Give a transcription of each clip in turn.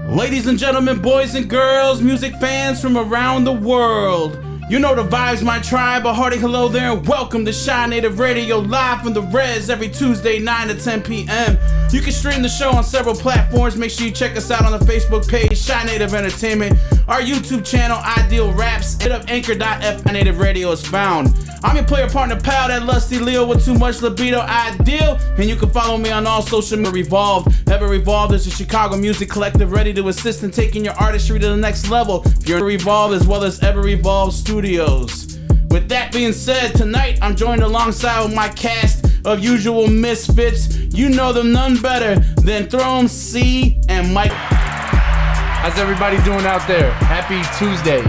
Ladies and gentlemen, boys and girls, music fans from around the world, you know the vibes, my tribe. A hearty hello there and welcome to Shy Native Radio, live from the Res every Tuesday 9 to 10 p.m. You can stream the show on several platforms. Make sure you check us out on the Facebook page, Shy Native Entertainment, our YouTube channel, Ideal Raps. Hit up anchor.fm Native Radio is found. I'm your player partner pal, that lusty Leo with too much libido, Ideal. And you can follow me on all social media. Revolved. Ever Revolved is a Chicago music collective ready to assist in taking your artistry to the next level. If you're Revolved as well as Ever Revolved Studios. With that being said, tonight I'm joined alongside with my cast of usual misfits. You know them none better than Throne C and Mike. How's everybody doing out there? Happy Tuesday.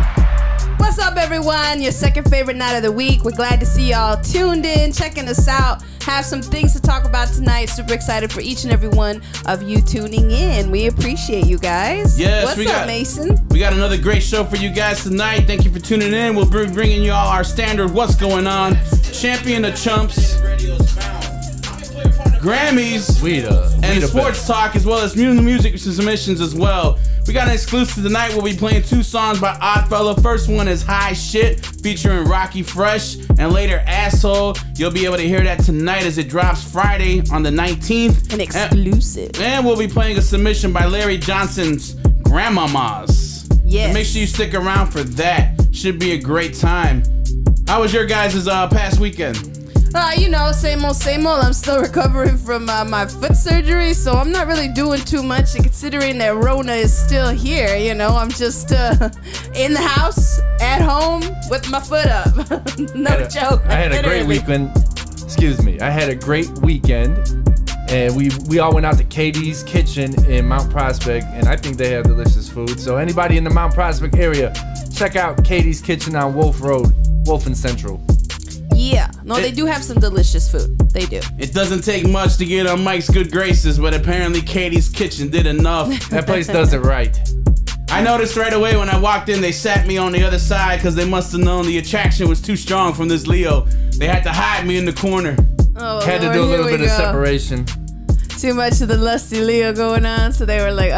What's up, everyone? Your second favorite night of the week. We're glad to see y'all tuned in, checking us out. Have some things to talk about tonight. Super excited for each and every one of you tuning in. We appreciate you guys. Yes, What's up, Mason? We got another great show for you guys tonight. Thank you for tuning in. We'll be bringing you all our standard What's Going On, Champion of Chumps, Grammys, and sports talk, as well as music submissions as well. We got an exclusive tonight. We'll be playing two songs by Oddfella. First one is High Shit, featuring Rocky Fresh, and later Asshole. You'll be able to hear that tonight as it drops Friday on the 19th. An exclusive. And we'll be playing a submission by Larry Johnson's Grandmamas. Yes. So make sure you stick around for that. Should be a great time. How was your guys' past weekend? Same old. I'm still recovering from my foot surgery, so I'm not really doing too much. Considering that Rona is still here, I'm just in the house, at home, with my foot up. Joke. I had a great weekend. I had a great weekend, and we all went out to Katie's Kitchen in Mount Prospect, and I think they have delicious food. So anybody in the Mount Prospect area, check out Katie's Kitchen on Wolf Road, Wolf and Central. Yeah, they do have some delicious food. They do. It doesn't take much to get on Mike's good graces, but apparently Katie's Kitchen did enough. That place does it right. I noticed right away when I walked in, they sat me on the other side because they must have known the attraction was too strong from this Leo. They had to hide me in the corner. Oh, had to do a little bit of separation. Too much of the lusty Leo going on, so they were like,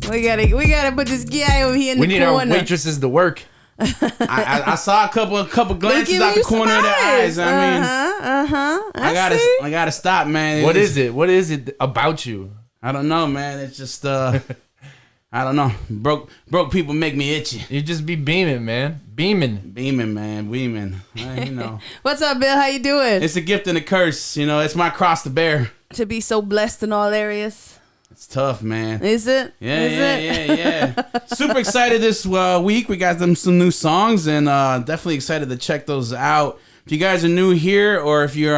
we gotta put this guy over here in the corner. We need our waitresses to work. I saw a couple glances out the corner of their eyes. I gotta stop, man. What is it about you? I don't know, man. It's just I don't know. Broke people make me itchy. You just be beaming, man. Beaming, man. Beaming. What's up, Bill? How you doing? It's a gift and a curse. It's my cross to bear. To be so blessed in all areas. It's tough, man. Is it? Yeah. Super excited this week. We got them some new songs, and definitely excited to check those out. If you guys are new here, or if you're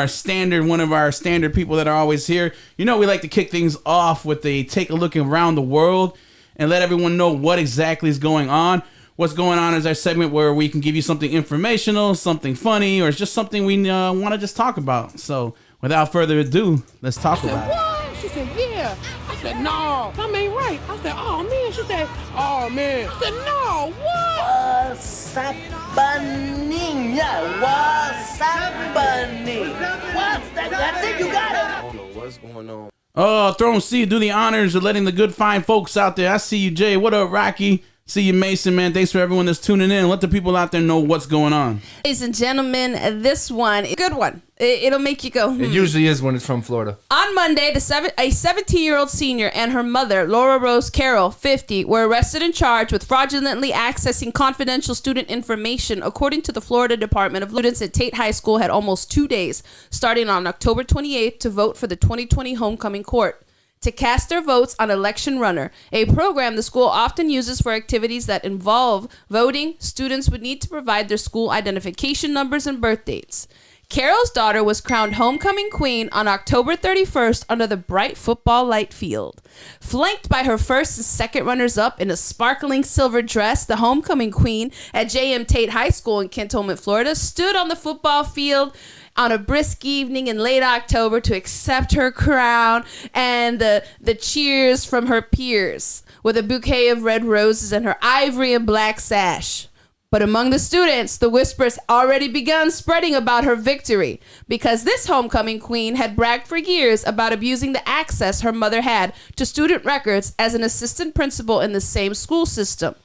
one of our standard people that are always here, we like to kick things off with a take a look around the world and let everyone know what exactly is going on. What's going on is our segment where we can give you something informational, something funny, or it's just something we want to just talk about. So without further ado, let's talk about it. What? She said, yeah. I said, no, something ain't right. I said, oh, man. She said, oh, man. I said, no, what? What's happening? What's happening? What's that? That's it, you got it. I don't know what's going on. Oh, Throne C, do the honors of letting the good, fine folks out there. I see you, Jay. What up, Rocky? See you, Mason, man. Thanks for everyone that's tuning in. Let the people out there know what's going on. Ladies and gentlemen, this one, good one. It'll make you go, It usually is when it's from Florida. On Monday, a 17-year-old senior and her mother, Laura Rose Carroll, 50, were arrested and charged with fraudulently accessing confidential student information. According to the Florida Department of Students at Tate High School had almost 2 days, starting on October 28th, to vote for the 2020 homecoming court. To cast their votes on Election Runner, a program the school often uses for activities that involve voting, students would need to provide their school identification numbers and birth dates. Carol's daughter was crowned homecoming queen on October 31st under the bright football light field. Flanked by her first and second runners-up in a sparkling silver dress, the homecoming queen at J.M. Tate High School in Cantonment, Florida, stood on the football field on a brisk evening in late October to accept her crown and the cheers from her peers with a bouquet of red roses and her ivory and black sash. But among the students, the whispers already begun spreading about her victory because this homecoming queen had bragged for years about abusing the access her mother had to student records as an assistant principal in the same school system.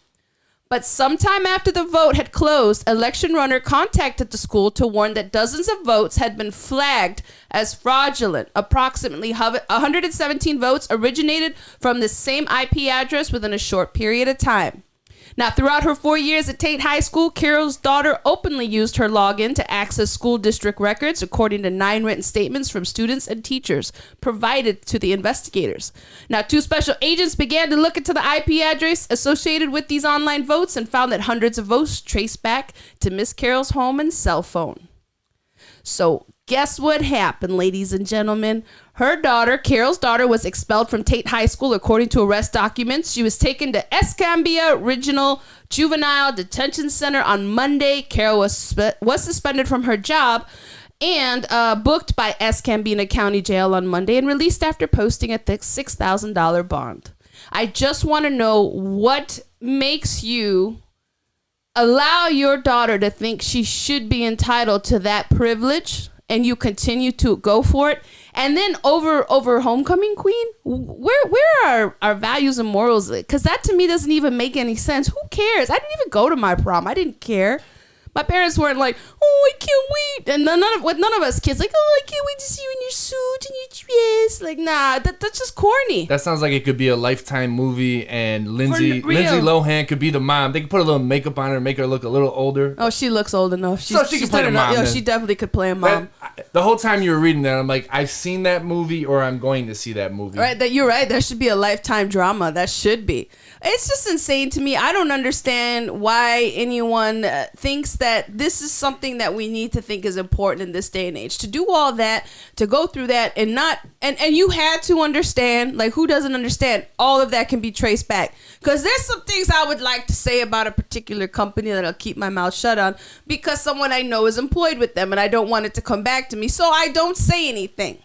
But sometime after the vote had closed, election runner contacted the school to warn that dozens of votes had been flagged as fraudulent. Approximately 117 votes originated from the same IP address within a short period of time. Now, throughout her 4 years at Tate High School, Carol's daughter openly used her login to access school district records, according to 9 written statements from students and teachers provided to the investigators. Now, 2 special agents began to look into the IP address associated with these online votes and found that hundreds of votes traced back to Miss Carol's home and cell phone. So, guess what happened, ladies and gentlemen? Her daughter, Carol's daughter, was expelled from Tate High School according to arrest documents. She was taken to Escambia Regional Juvenile Detention Center on Monday. Carol was suspended from her job and booked by Escambia County Jail on Monday and released after posting a thick $6,000 bond. I just want to know what makes you allow your daughter to think she should be entitled to that privilege and you continue to go for it. And then over homecoming queen, where are our values and morals? Because that to me doesn't even make any sense. Who cares? I didn't even go to my prom. I didn't care. My parents weren't like, oh, I can't wait. And none of us kids like, oh, I can't wait to see you in your suit and your dress. Like, nah, that's just corny. That sounds like it could be a Lifetime movie, and Lindsay real. Lohan could be the mom. They could put a little makeup on her and make her look a little older. Oh, she looks old enough. So she could play the mom. Yo, she definitely could play a mom. The whole time you were reading that, I'm like, I've seen that movie, or I'm going to see that movie. Right, you're right. There should be a Lifetime drama. That should be. It's just insane to me. I don't understand why anyone thinks that this is something that we need to think is important in this day and age. To do all that, to go through that, and not, and you had to understand, like, who doesn't understand? All of that can be traced back. Because there's some things I would like to say about a particular company that I'll keep my mouth shut on because someone I know is employed with them and I don't want it to come back to me. So I don't say anything.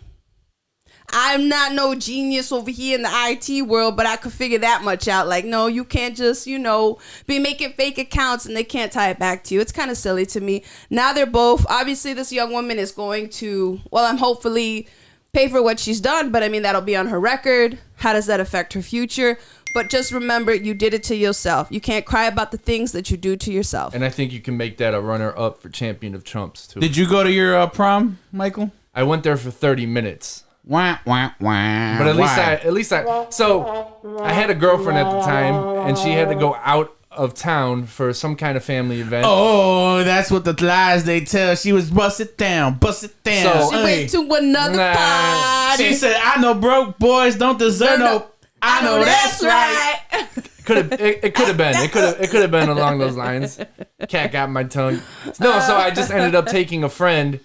I'm not no genius over here in the IT world, but I could figure that much out. Like, no, you can't just, be making fake accounts and they can't tie it back to you. It's kind of silly to me. Now they're both, obviously this young woman is going to, I'm hopefully pay for what she's done, but I mean, that'll be on her record. How does that affect her future? But just remember, you did it to yourself. You can't cry about the things that you do to yourself. And I think you can make that a runner-up for Champion of Trumps, too. Did you go to your prom, Michael? I went there for 30 minutes. Wah, wah, wah. But at least I had a girlfriend at the time, and she had to go out of town for some kind of family event. Oh, that's what the lies they tell. She was bust it down. So she went to another party. She said, I know broke boys don't deserve no. I know that's right. It could have been. It could have been along those lines. Cat got my tongue. No, so I just ended up taking a friend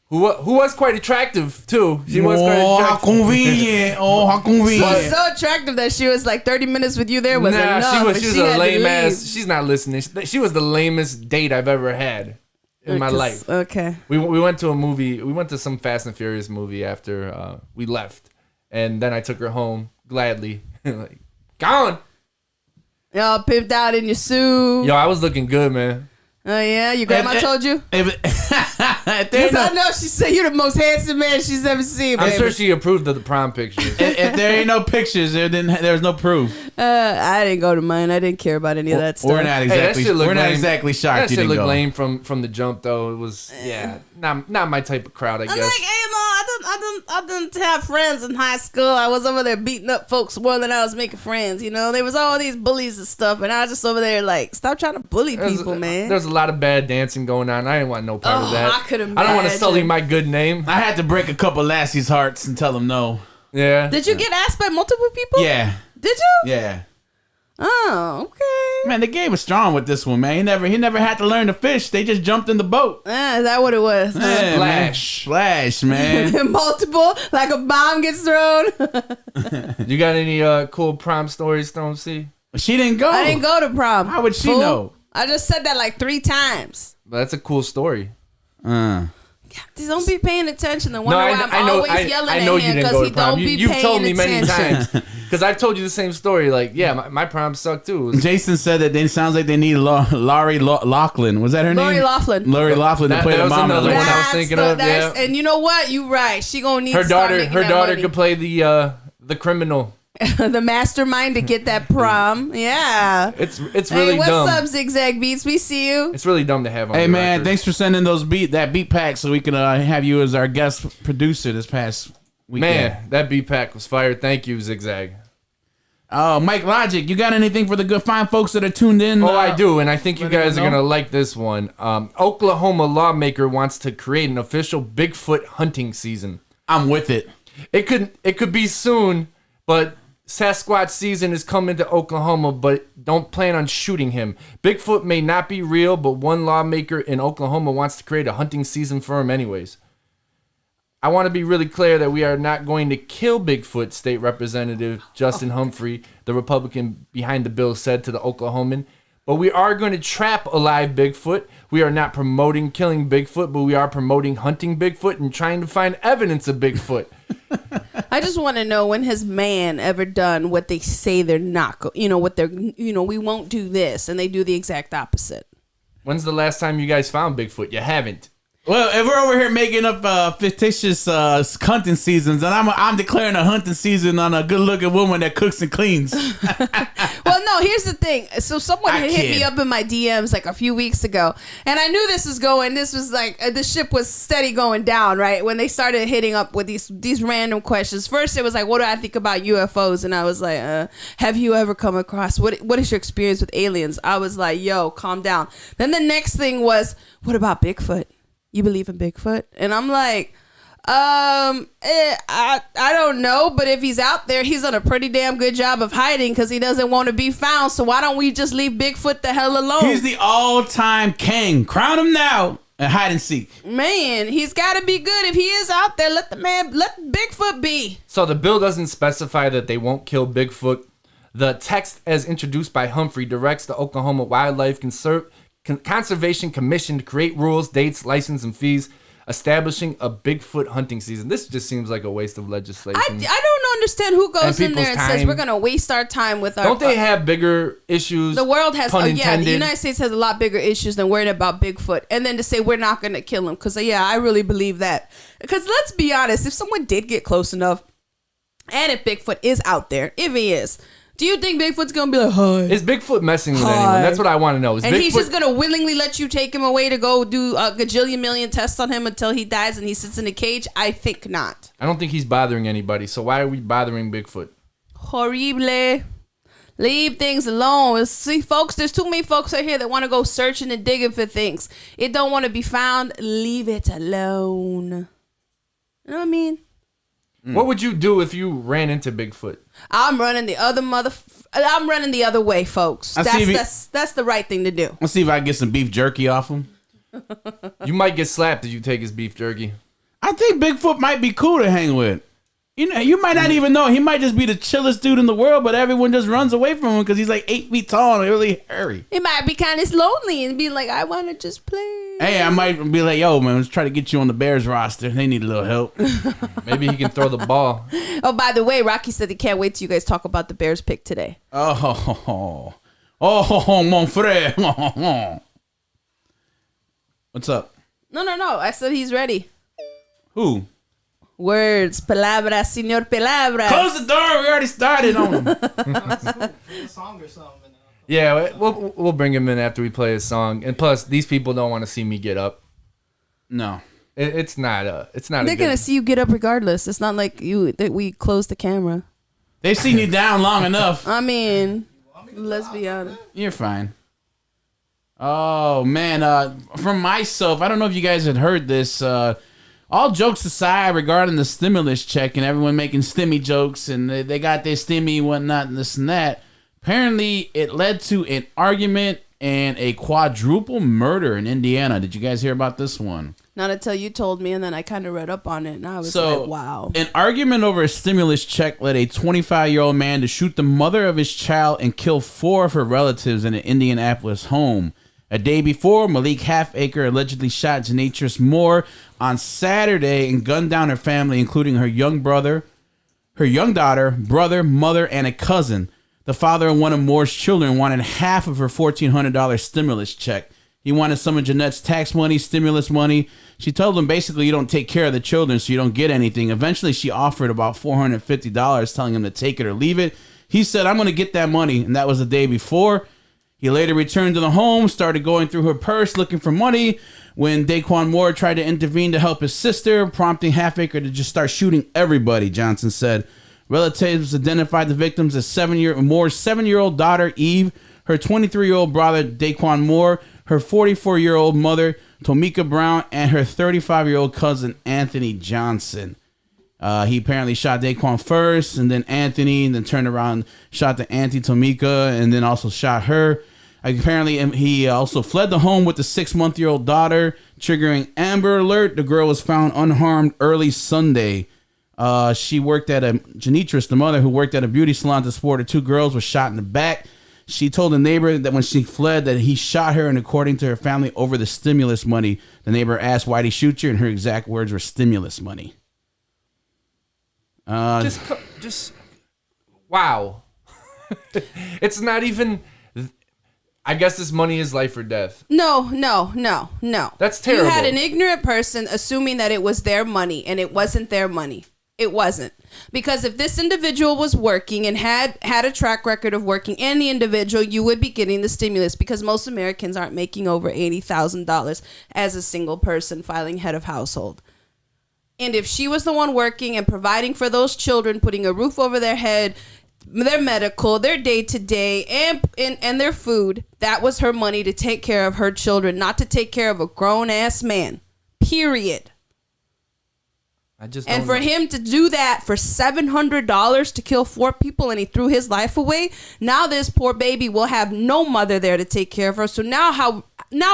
who was quite attractive too. She was quite attractive. How convenient. How convenient. She was so attractive that she was like 30 minutes with you there was enough. She was a lame ass. She's not listening. She was the lamest date I've ever had in my life. Okay. We went to a movie. We went to some Fast and Furious movie after we left, and then I took her home gladly. Like, gone. Y'all pimped out in your suit. Yo, I was looking good, man. Oh yeah, your grandma told you? I know she said you're the most handsome man she's ever seen. I'm baby. sure she approved of the prom pictures. If there ain't no pictures, there's no proof. I didn't go to mine. I didn't care about any of that stuff. We're not exactly shocked. That you shit didn't looked go. lame from the jump though. It was not my type of crowd. I guess. I'm like, hey, no, I didn't have friends in high school. I was over there beating up folks more than I was making friends. There was all these bullies and stuff, and I was just over there like, stop trying to bully people, man. There's a lot of bad dancing going on. I didn't want no part of that. I could imagine. I don't want to sully my good name. I had to break a couple lassies' hearts and tell them no. Yeah. Did you get asked by multiple people? Yeah. Did you? Yeah. Oh, okay. Man, the game was strong with this one, man. He never had to learn to fish. They just jumped in the boat. Is that what it was? Yeah, Splash, man. Multiple, like a bomb gets thrown. You got any cool prom stories, Stone C? She didn't go. I didn't go to prom. How would she know? I just said that like 3 times. But that's a cool story. Can't Just don't be paying attention. And No, wonder why I'm always yelling I at know him you didn't because go he to prom. don't be You've paying told me many attention. times. Because I've told you the same story. Like, yeah, my prom sucked too. Jason said that it sounds like they need Laurie Laughlin. Was that her Lori name? Laughlin. Lori Laughlin to play that the was mom. another one I was That's thinking the- of. that's- Yeah. And you know what? You right. She gonna need Her to start daughter, making her that daughter money. could play the criminal. The mastermind to get that prom. Yeah. It's really Hey, what's dumb. up, Zigzag Beats? We see you. It's really dumb to have on Hey your man, record. thanks for sending that beat pack so we can have you as our guest producer this past weekend. Man, that beat pack was fired. Thank you, Zigzag. Oh, Mike Logic, you got anything for the good fine folks that are tuned in? Oh, I do, and I think you let guys are them know. gonna like this one. Oklahoma lawmaker wants to create an official Bigfoot hunting season. I'm with it. It could be soon, but Sasquatch season is coming to Oklahoma, but don't plan on shooting him. Bigfoot may not be real, but one lawmaker in Oklahoma wants to create a hunting season for him anyways. I want to be really clear that we are not going to kill Bigfoot, State Representative Justin Humphrey, the Republican behind the bill, said to the Oklahoman. But we are going to trap a live Bigfoot. We are not promoting killing Bigfoot, but we are promoting hunting Bigfoot and trying to find evidence of Bigfoot. I just want to know, when has man ever done what they say they're not what they're, we won't do this, and they do the exact opposite. When's the last time you guys found Bigfoot? You haven't. Well, if we're over here making up fictitious hunting seasons, and I'm declaring a hunting season on a good-looking woman that cooks and cleans. Well, no, here's the thing. So someone I had hit kid. me up in my DMs like a few weeks ago, and I knew this was like the ship was steady going down, right? When they started hitting up with these random questions. First, it was like, what do I think about UFOs? And I was like, have you ever come across, what is your experience with aliens? I was like, yo, calm down. Then the next thing was, what about Bigfoot? You believe in Bigfoot? And I'm like, I don't know, but if he's out there, he's done a pretty damn good job of hiding because he doesn't want to be found. So why don't we just leave Bigfoot the hell alone? He's the all-time king. Crown him now and hide and seek. Man, he's got to be good. If he is out there, let Bigfoot be. So the bill doesn't specify that they won't kill Bigfoot. The text, as introduced by Humphrey, directs the Oklahoma Wildlife Conservation Commission to create rules, dates, license, and fees, establishing a Bigfoot hunting season. This just seems like a waste of legislation. I don't understand who goes And in there and people's says time. we're going to waste our time with our... Don't they have bigger issues? The world has, pun the intended? United States has a lot bigger issues than worrying about Bigfoot. And then to say we're not going to kill him, because I really believe that. Because let's be honest, if someone did get close enough, and if Bigfoot is out there, if he is, do you think Bigfoot's going to be like, hi? Is Bigfoot messing with Hi. anyone? That's what I want to know. Is And Bigfoot, he's just going to willingly let you take him away to go do a gajillion million tests on him until he dies and he sits in a cage? I think not. I don't think he's bothering anybody. So why are we bothering Bigfoot? Horrible. Leave things alone. See, folks, there's too many folks out here that want to go searching and digging for things. It don't want to be found. Leave it alone. You know what I mean? What would you do if you ran into Bigfoot? I'm running the other way, folks. I see That's the right thing to do. Let's see if I can get some beef jerky off him. You might get slapped if you take his beef jerky. I think Bigfoot might be cool to hang with. You might not even know. He might just be the chillest dude in the world, but everyone just runs away from him because he's like 8 feet tall and really hairy. It might be kind of lonely and be like, I want to just play. Hey, I might be like, yo, man, let's try to get you on the Bears roster. They need a little help. Maybe he can throw the ball. Oh, by the way, Rocky said he can't wait till you guys talk about the Bears pick today. Oh, mon frère. What's up? No. I said he's ready. Who? Words, palabras, señor palabras. Close the door. We already started on him. A song or something. Yeah, we'll bring him in after we play his song. And plus, these people don't want to see me get up. No. It's not They're gonna see you get up regardless. It's not like that we closed the camera. They've seen you down long enough. I mean, let's be honest. You're fine. Oh, man. From myself, I don't know if you guys had heard this. All jokes aside regarding the stimulus check and everyone making stimmy jokes and they got their stimmy and whatnot and this and that. Apparently, it led to an argument and a quadruple murder in Indiana. Did you guys hear about this one? Not until you told me, and then I kind of read up on it, and I was like, wow. An argument over a stimulus check led a 25-year-old man to shoot the mother of his child and kill 4 of her relatives in an Indianapolis home. A day before, Malik Halfacre allegedly shot Janitrus Moore on Saturday and gunned down her family, including her young daughter, brother, mother, and a cousin. The father of one of Moore's children wanted half of her $1,400 stimulus check. He wanted some of Jeanette's tax money, stimulus money. She told him basically you don't take care of the children, so you don't get anything. Eventually, she offered about $450, telling him to take it or leave it. He said, I'm going to get that money, and that was the day before. He later returned to the home, started going through her purse looking for money when Daquan Moore tried to intervene to help his sister, prompting Halfacre to just start shooting everybody, Johnson said. Relatives identified the victims as Moore's 7-year-old daughter, Eve, her 23-year-old brother, Daquan Moore, her 44-year-old mother, Tomika Brown, and her 35-year-old cousin, Anthony Johnson. He apparently shot Daquan first, and then Anthony, and then turned around, shot the auntie Tomika, and then also shot her. Apparently, he also fled the home with the 6-month-old daughter, triggering Amber Alert. The girl was found unharmed early Sunday. She worked at Janitrus, the mother, who worked at a beauty salon to support her 2 girls, was shot in the back. She told a neighbor that when she fled that he shot her, and according to her family, over the stimulus money. The neighbor asked, why'd he shoot you? And her exact words were stimulus money. Wow. It's not even... I guess this money is life or death. No. That's terrible. You had an ignorant person assuming that it was their money, and it wasn't their money. It wasn't. Because if this individual was working and had a track record of working, any individual, you would be getting the stimulus, because most Americans aren't making over $80,000 as a single person filing head of household. And if she was the one working and providing for those children, putting a roof over their head, their medical, their day-to-day, and their food, that was her money to take care of her children, not to take care of a grown-ass man. Period. And for him to do that for $700 to kill 4 people, and he threw his life away, now this poor baby will have no mother there to take care of her. So now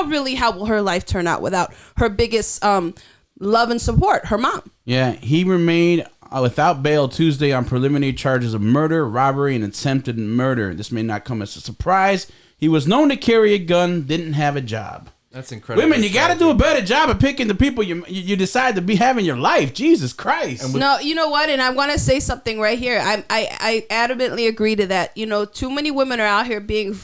really how will her life turn out without her biggest love and support, her mom? Yeah, he remained without bail Tuesday on preliminary charges of murder, robbery, and attempted murder. This may not come as a surprise. He was known to carry a gun, didn't have a job. That's incredible. Women, you got to do a better job of picking the people you decide to be having your life. Jesus Christ. No, you know what? And I want to say something right here. I adamantly agree to that. You know, too many women are out here being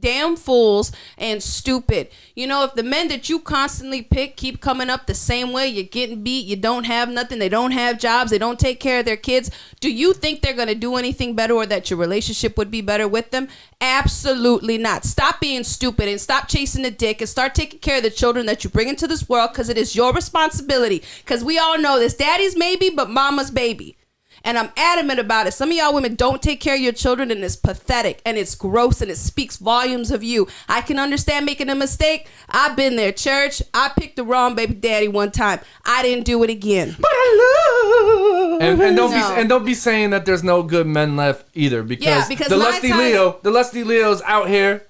damn fools and stupid. You know, if the men that you constantly pick keep coming up the same way, you're getting beat, you don't have nothing, they don't have jobs, they don't take care of their kids, do you think they're going to do anything better, or that your relationship would be better with them? Absolutely not. Stop being stupid and stop chasing the dick and start taking care of the children that you bring into this world, because it is your responsibility. Because we all know this daddy's maybe, but mama's baby. And I'm adamant about it. Some of y'all women don't take care of your children, and it's pathetic, and it's gross, and it speaks volumes of you. I can understand making a mistake. I've been there, church. I picked the wrong baby daddy one time. I didn't do it again. But I love and don't be saying that there's no good men left either, because the lusty Leo's out here.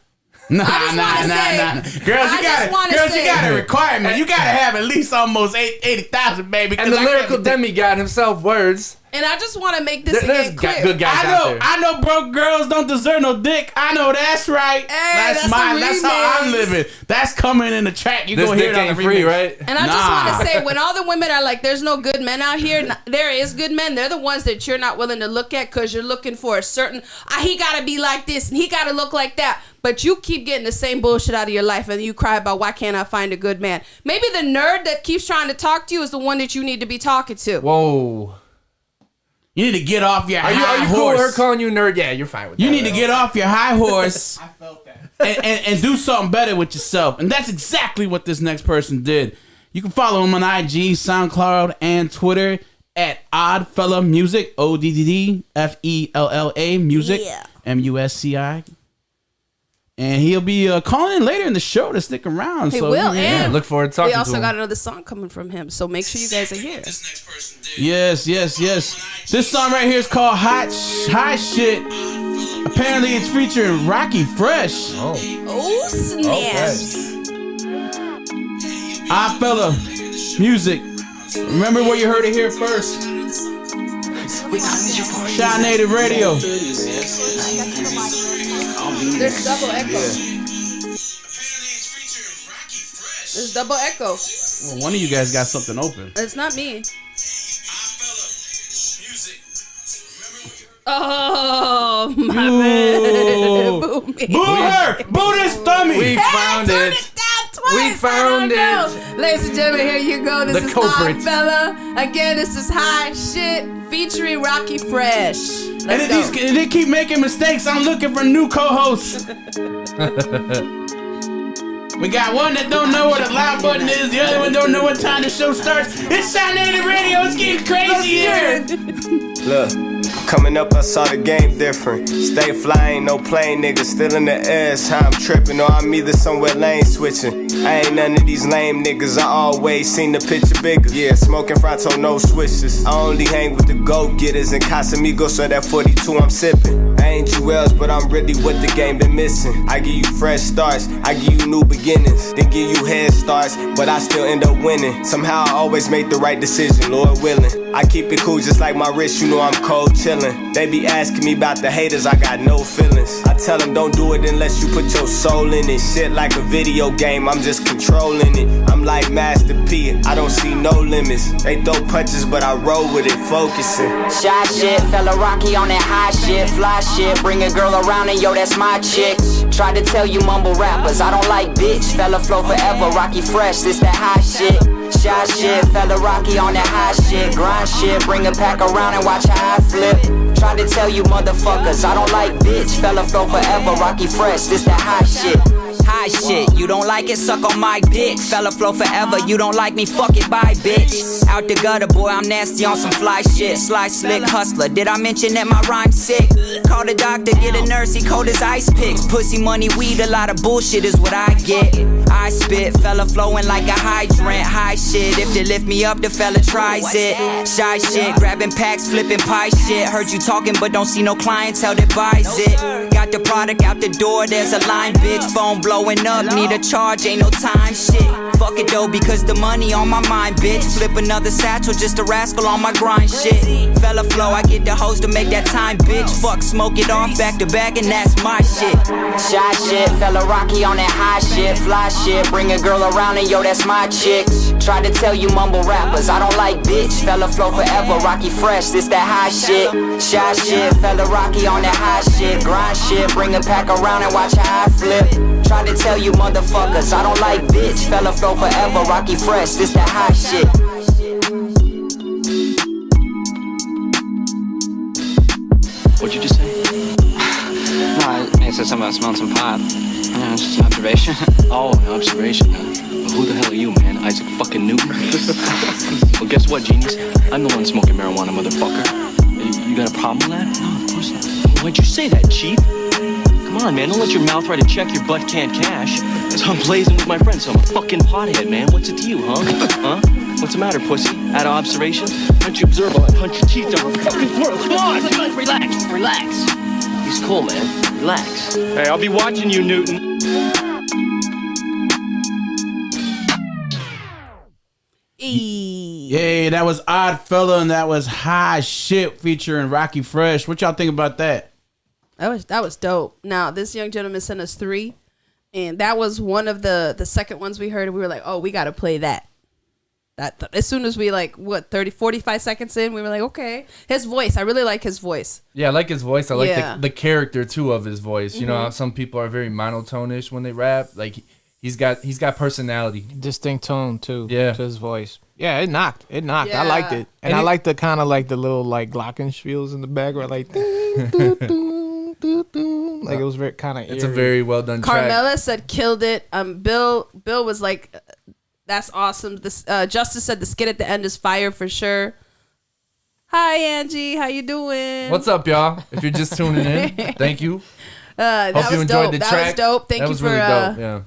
Nah. Girls, you got a requirement. You got to have at least almost 80,000, baby. And the lyrical demigod himself, words. And I just want to make this again clear. Good guys out there. I know broke girls don't deserve no dick. I know that's right. Hey, that's how I'm living. That's coming in the track. You go hear it on the free, right? And I just want to say, when all the women are like, there's no good men out here, there is good men. They're the ones that you're not willing to look at, because you're looking for a certain, he got to be like this and he got to look like that. But you keep getting the same bullshit out of your life, and you cry about, why can't I find a good man? Maybe the nerd that keeps trying to talk to you is the one that you need to be talking to. Whoa. You need to get off your high horse. Are you cool with her calling you nerd? Yeah, you're fine with that. You need to get off your high horse. I felt that. and do something better with yourself. And that's exactly what this next person did. You can follow him on IG, SoundCloud, and Twitter at Oddfella Music, ODDFELLA Music, MUSCI. And he'll be calling in later in the show to stick around. He will. Yeah, look forward to talking to him. We also got another song coming from him, so make sure you guys are here. Yes. This song right here is called Hot Shit. Apparently it's featuring Rocky Fresh. Oh snaps. Oddfella Music. Remember where you heard it here first. Shy Native Radio. There's double echo. It's double echo. Well, one of you guys got something open. It's not me. Oh, my man. Boo me. Boo her! Boo this dummy! We found Turn it. it down twice. We found I don't it. know. Ladies and gentlemen, here you go. This The is culprit. Hot Fella. Again, this is High Shit featuring Rocky Fresh. Let's And go. they keep making mistakes. I'm looking for new co-hosts. We got one that don't know where the loud button is. The other one don't know what time the show starts. It's Shot Native Radio. It's getting crazy here. Look, coming up, I saw the game different. Stay flying, no plane, niggas still in the air. How I'm tripping, or I'm either somewhere lane switching. I ain't none of these lame niggas. I always seen the picture bigger. Yeah, smoking Fronto, no switches. I only hang with the go-getters and Casamigos, so that 42 I'm sipping. I ain't Jewels, but I'm really what the game been missing. I give you fresh starts, I give you new beginnings, then give you head starts, but I still end up winning. Somehow I always make the right decision, Lord willing. I keep it cool just like my wrist, you know I'm cold chillin'. They be asking me about the haters, I got no feelings. I tell them don't do it unless you put your soul in it. Shit like a video game, I'm just controlling it. I'm like Master P, I don't see no limits. They throw punches, but I roll with it, focusing. Shy shit, fella Rocky on that high shit, fly shit, bring a girl around and yo, that's my chick. Try to tell you mumble rappers, I don't like bitch, fella flow forever, Rocky Fresh, this that high shit. Shy shit, fella Rocky on that high shit, grind shit, bring a pack around and watch how I flip. Try to tell you motherfuckers, I don't like bitch, fella flow forever, Rocky Fresh, this that high shit. High shit, you don't like it, suck on my dick. Fella flow forever, you don't like me, fuck it, bye bitch. Out the gutter, boy, I'm nasty on some fly shit. Sly slick hustler, did I mention that my rhyme's sick? Call the doctor, get a nurse, he cold as ice picks. Pussy, money, weed, a lot of bullshit is what I get. I spit, fella flowing like a hydrant. High shit, if they lift me up, the fella tries it. Shy shit, grabbing packs, flipping pie shit. Heard you talking, but don't see no clientele that buys it. Got the product out the door, there's a line, bitch. Phone blowing up, need a charge, ain't no time, shit. Fuck it though, because the money on my mind, bitch. Flip another satchel, just a rascal on my grind, shit. Fella flow, I get the host to make that time, bitch. Fuck, smoke it off back to back, and that's my shit. Shy shit, fella Rocky on that high shit, fly shit, bring a girl around and yo, that's my chick. Try to tell you mumble rappers, I don't like bitch. Fella flow forever, Rocky Fresh, this that high shit. Shy shit, fella Rocky on that high shit, grind shit, bring a pack around and watch how I flip. Try to tell you motherfuckers, I don't like bitch. Fella flow forever, Rocky Fresh, this that high shit. What'd you just say? No, I said something about smelling some pot. Yeah, it's just an observation. Oh, an observation, huh? Well, who the hell are you, man? Isaac fucking Newton? Well, guess what, genius? I'm the one smoking marijuana, motherfucker. You got a problem with that? No, of course not. Why'd you say that, Chief? Come on, man, don't let your mouth write a check your butt can't cash. So I'm blazing with my friends, so I'm a fucking pothead, man. What's it to you, huh? Huh? What's the matter, pussy? Out of observation? Why don't you observe while I punch your teeth down the fucking throat? Come on! Relax, relax. He's cool, man. Relax. Hey, I'll be watching you, Newton. Yay, that was Odd Fella and that was High Shit featuring Rocky Fresh. What y'all think about that? That was dope. Now, this young gentleman sent us 3, and that was one of the second ones we heard, and we were like, oh, we got to play that. As soon as we 45 seconds in, we were like, okay. His voice, I really like his voice. Yeah, I like his voice. I like the character too of his voice. You know how some people are very monotonish when they rap. Like he's got personality, Distinct tone too. Yeah. To his voice. Yeah, it knocked. Yeah. I liked it, and I like the kind of like the little glockenspiels in the background, like doo, doo, doo, doo, doo. Like it was very kind of. It's a very well done track. Carmela said killed it. Bill was like, that's awesome. This Justice said the skit at the end is fire for sure. Hi Angie, how you doing? What's up, y'all? If you're just tuning in, thank you. That Hope you was enjoyed dope. the That track. was dope. Thank that you was for really dope. Yeah.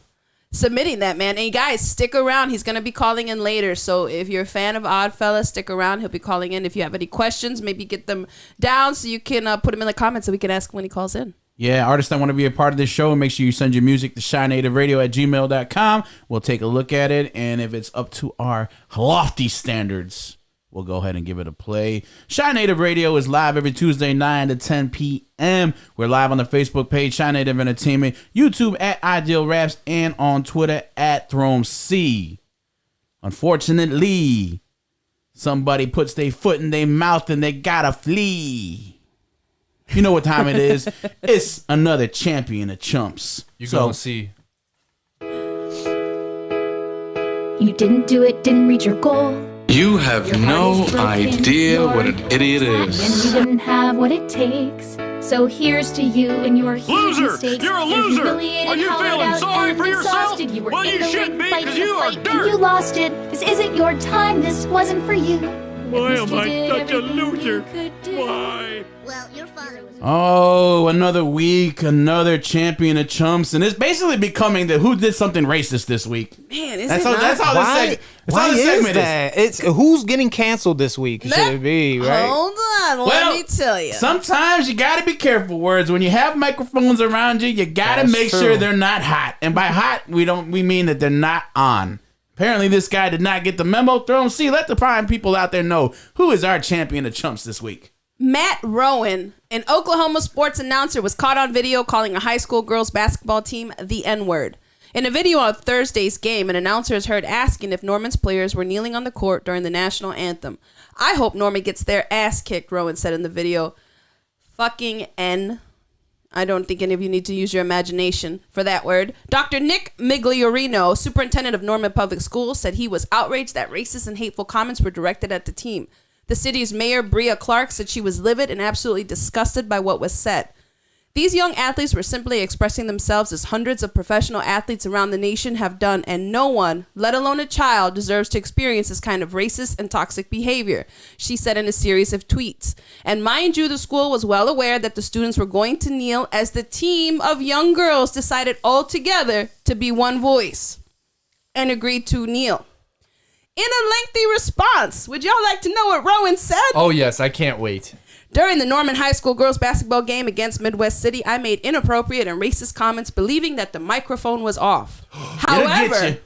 submitting that, man. And you guys, stick around. He's gonna be calling in later. So if you're a fan of Oddfella, stick around. He'll be calling in. If you have any questions, maybe get them down so you can put them in the comments so we can ask when he calls in. Yeah, artists that want to be a part of this show, make sure you send your music to shynativeradio@gmail.com. We'll take a look at it, and if it's up to our lofty standards, we'll go ahead and give it a play. Shy Native Radio is live every Tuesday, 9 to 10 p.m. We're live on the Facebook page, Shy Native Entertainment, YouTube at Ideal Raps, and on Twitter at ThroneC. Unfortunately, somebody puts their foot in their mouth and they gotta flee. You know what time it is. It's another champion of chumps. You gonna see. You didn't do it, didn't reach your goal. You have no idea what an idiot is. And you didn't have what it takes. So here's to you and your huge mistakes. You're a loser! Are you feeling sorry for yourself? You were Well, you should be, because you are dirt! And you lost it. This isn't your time. This wasn't for you. Why am I such a loser? Why? Well, your father was... Oh, another week, another champion of chumps, and it's basically becoming the who did something racist this week. Man, is That's it how, not? that's how this Why segment is is. that? It's who's getting canceled this week? Should it be right? Hold on, let me tell you. Sometimes you gotta be careful, words. When you have microphones around you, you gotta That's make true. sure they're not hot. And by hot, we mean that they're not on. Apparently, this guy did not get the memo. Throne C, let the prime people out there know who is our champion of chumps this week. Matt Rowan, an Oklahoma sports announcer, was caught on video calling a high school girls basketball team the N-word. In a video of Thursday's game, an announcer is heard asking if Norman's players were kneeling on the court during the national anthem. I hope Norman gets their ass kicked, Rowan said in the video. Fucking N. I don't think any of you need to use your imagination for that word. Dr. Nick Migliorino, superintendent of Norman Public Schools, said he was outraged that racist and hateful comments were directed at the team. The city's mayor, Bria Clark, said she was livid and absolutely disgusted by what was said. These young athletes were simply expressing themselves as hundreds of professional athletes around the nation have done, and no one, let alone a child, deserves to experience this kind of racist and toxic behavior, she said in a series of tweets. And mind you, the school was well aware that the students were going to kneel as the team of young girls decided all together to be one voice and agreed to kneel. In a lengthy response, would y'all like to know what Rowan said? Oh, yes, I can't wait. During the Norman High School girls basketball game against Midwest City, I made inappropriate and racist comments believing that the microphone was off. However,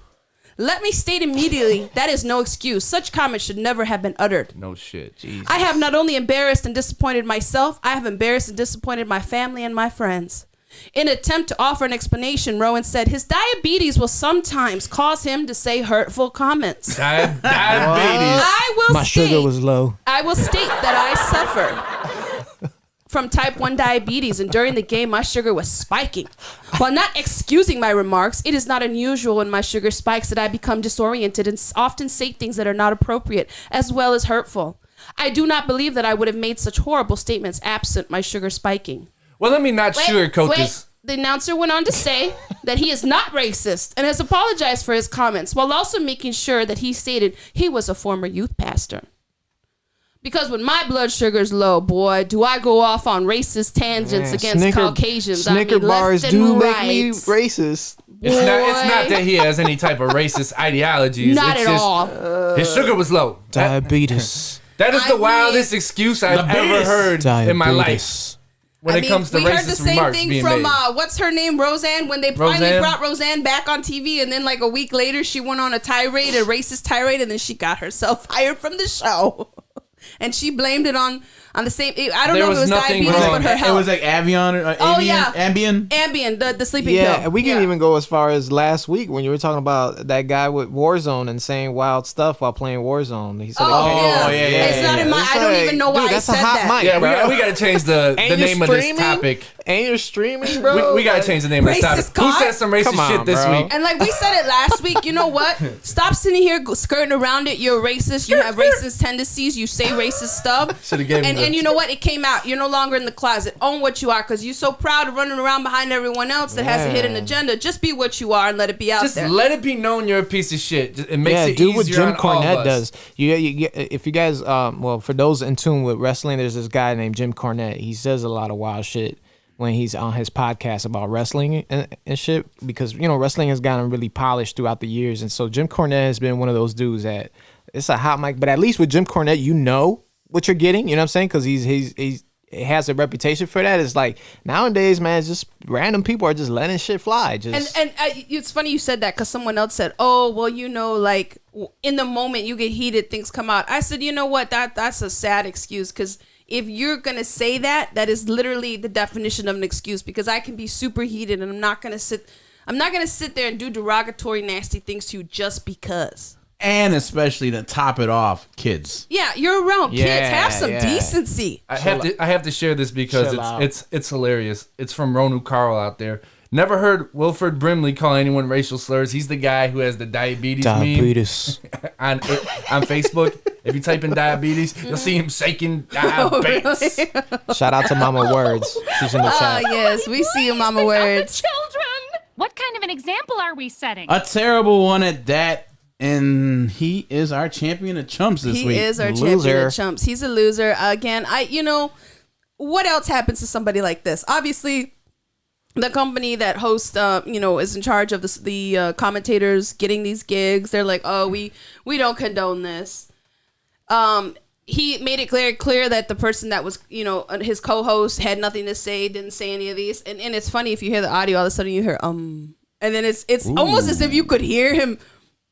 let me state immediately, that is no excuse. Such comments should never have been uttered. No shit. Jesus. I have not only embarrassed and disappointed myself, I have embarrassed and disappointed my family and my friends. In an attempt to offer an explanation, Rowan said his diabetes will sometimes cause him to say hurtful comments. Diabetes. My sugar was low. I will state that I suffer from type 1 diabetes, and during the game, my sugar was spiking. While not excusing my remarks, it is not unusual when my sugar spikes that I become disoriented and often say things that are not appropriate, as well as hurtful. I do not believe that I would have made such horrible statements absent my sugar spiking. Well, let me not sugarcoat this. The announcer went on to say that he is not racist and has apologized for his comments, while also making sure that he stated he was a former youth pastor. Because when my blood sugar's low, boy, do I go off on racist tangents against Caucasians. Snicker bars do make me racist. It's not that he has any type of racist ideologies. Not it's at just all. His sugar was low. Diabetes. That is the wildest excuse I've ever heard in my life. When it comes to we heard racist the same remarks thing being from made. what's her name, Roseanne, when they finally brought Roseanne back on TV, and then like a week later she went on a racist tirade, and then she got herself fired from the show. And she blamed it on the same. I don't know if it was diabetes, but her health. It was like Avion or Ambien, the sleeping pill. Yeah, we can even go as far as last week when you were talking about that guy with Warzone and saying wild stuff while playing Warzone. He said, It's not in my. I don't even know why I said that. Yeah, we got to change the name of this topic. Ain't you streaming, bro? We got to change the name of this topic. Who said some racist shit this week? And like we said it last week, you know what? Stop sitting here skirting around it. You're racist. You have racist tendencies. You say racist stuff. Should have given and you know what? It came out. You're no longer in the closet. Own what you are, because you're so proud of running around behind everyone else that has a hidden agenda. Just be what you are and let it be out there. Just let it be known you're a piece of shit. It makes it do easier what Jim on all of Cornette us. does. If you guys, well, for those in tune with wrestling, there's this guy named Jim Cornette. He says a lot of wild shit when he's on his podcast about wrestling and shit, because wrestling has gotten really polished throughout the years, and so Jim Cornette has been one of those dudes that it's a hot mic. But at least with Jim Cornette, you know what you're getting. You know what I'm saying? Because he's it has a reputation for that. It's like nowadays, man, it's just random people are just letting shit fly. Just and it's funny you said that because someone else said, "Oh, well, you know, like in the moment you get heated, things come out." I said, you know what? That's a sad excuse because if you're gonna say that, that is literally the definition of an excuse. Because I can be super heated and I'm not gonna sit there and do derogatory, nasty things to you just because. And especially to top it off, kids. Yeah, you're around kids. Have some decency. I have to share this because it's hilarious. It's from Ronu Carl out there. Never heard Wilford Brimley call anyone racial slurs. He's the guy who has the diabetes meme on Facebook. If you type in diabetes, you'll see him shaking diabetes. Shout out to Mama Words. She's in the chat. Oh, yes, we see you, Mama Words. Children! What kind of an example are we setting? A terrible one at that. And he is our champion of chumps this week. He is our champion of chumps. He's a loser. Again, what else happens to somebody like this? Obviously, the company that hosts, is in charge of the commentators getting these gigs. They're like, oh, we don't condone this. He made it clear that the person that was, his co-host had nothing to say, didn't say any of these. And it's funny if you hear the audio, all of a sudden you hear, and then it's almost as if you could hear him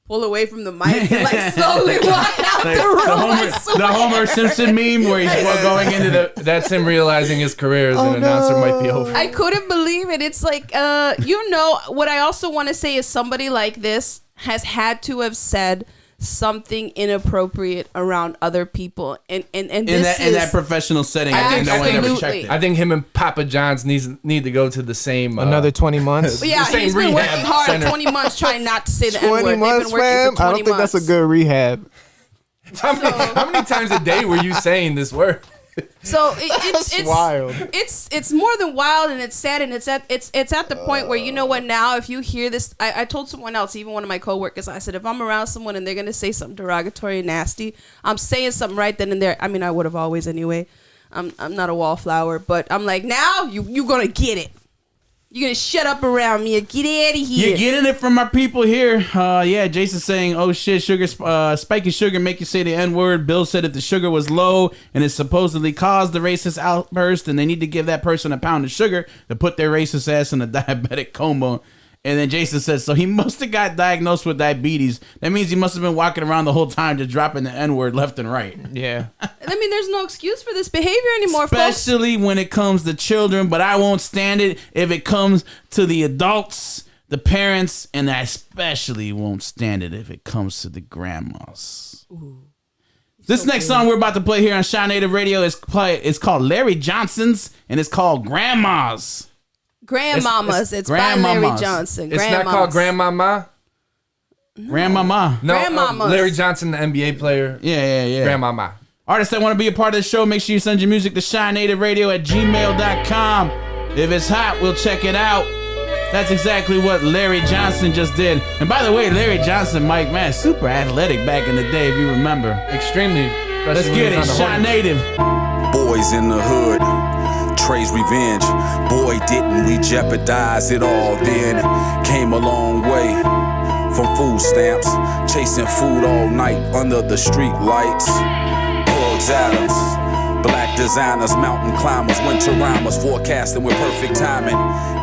pull away from the mic and like slowly walk out the room. The Homer Simpson meme where he's going into that's him realizing his career as an announcer might be over. I couldn't believe it. It's like, what I also want to say is somebody like this has had to have said something inappropriate around other people, and in that professional setting. I think no one ever checked it. I think him and Papa John's need to go to the same another 20 months. Yeah, he's been working hard. Center. 20 months trying not to say the 20 N-word. months, fam. I don't think that's a good rehab. How many times a day were you saying this word? So it's wild. It's more than wild, and it's sad, and it's at the point where, you know what, now if you hear this, I told someone else, even one of my coworkers, I said, if I'm around someone and they're gonna say something derogatory and nasty, I'm saying something right then and there. I mean, I would have always anyway. I'm not a wallflower, but I'm like, now you gonna get it. You're gonna shut up around me and get out of here. You're getting it from our people here. Jason's saying, oh shit, spiky sugar make you say the N-word. Bill said if the sugar was low and it supposedly caused the racist outburst, then they need to give that person a pound of sugar to put their racist ass in a diabetic coma. And then Jason says, so he must have got diagnosed with diabetes. That means he must have been walking around the whole time just dropping the N-word left and right. Yeah. I mean, there's no excuse for this behavior anymore, especially folks. When it comes to children, but I won't stand it if it comes to the adults, the parents, and I especially won't stand it if it comes to the grandmas. Ooh. This next song we're about to play here on Shy Native Radio is called Larry Johnson's, and it's called Grandmas. Grandmamas. It's by Larry Johnson. It's not called Grandmama? Grandmama. No, Grandmamas. Larry Johnson, the NBA player. Yeah. Grandmama. Artists that want to be a part of the show, make sure you send your music to ShyNativeRadio@gmail.com. If it's hot, we'll check it out. That's exactly what Larry Johnson just did. And by the way, Larry Johnson, Mike, man, super athletic back in the day, if you remember. Extremely. Let's get it, Shy Native. Boys in the hood. Trey's revenge. Boy, didn't we jeopardize it all then. Came a long way from food stamps, chasing food all night under the street lights. Bugs Adams, black designers, mountain climbers, winter rhymers, forecasting with perfect timing.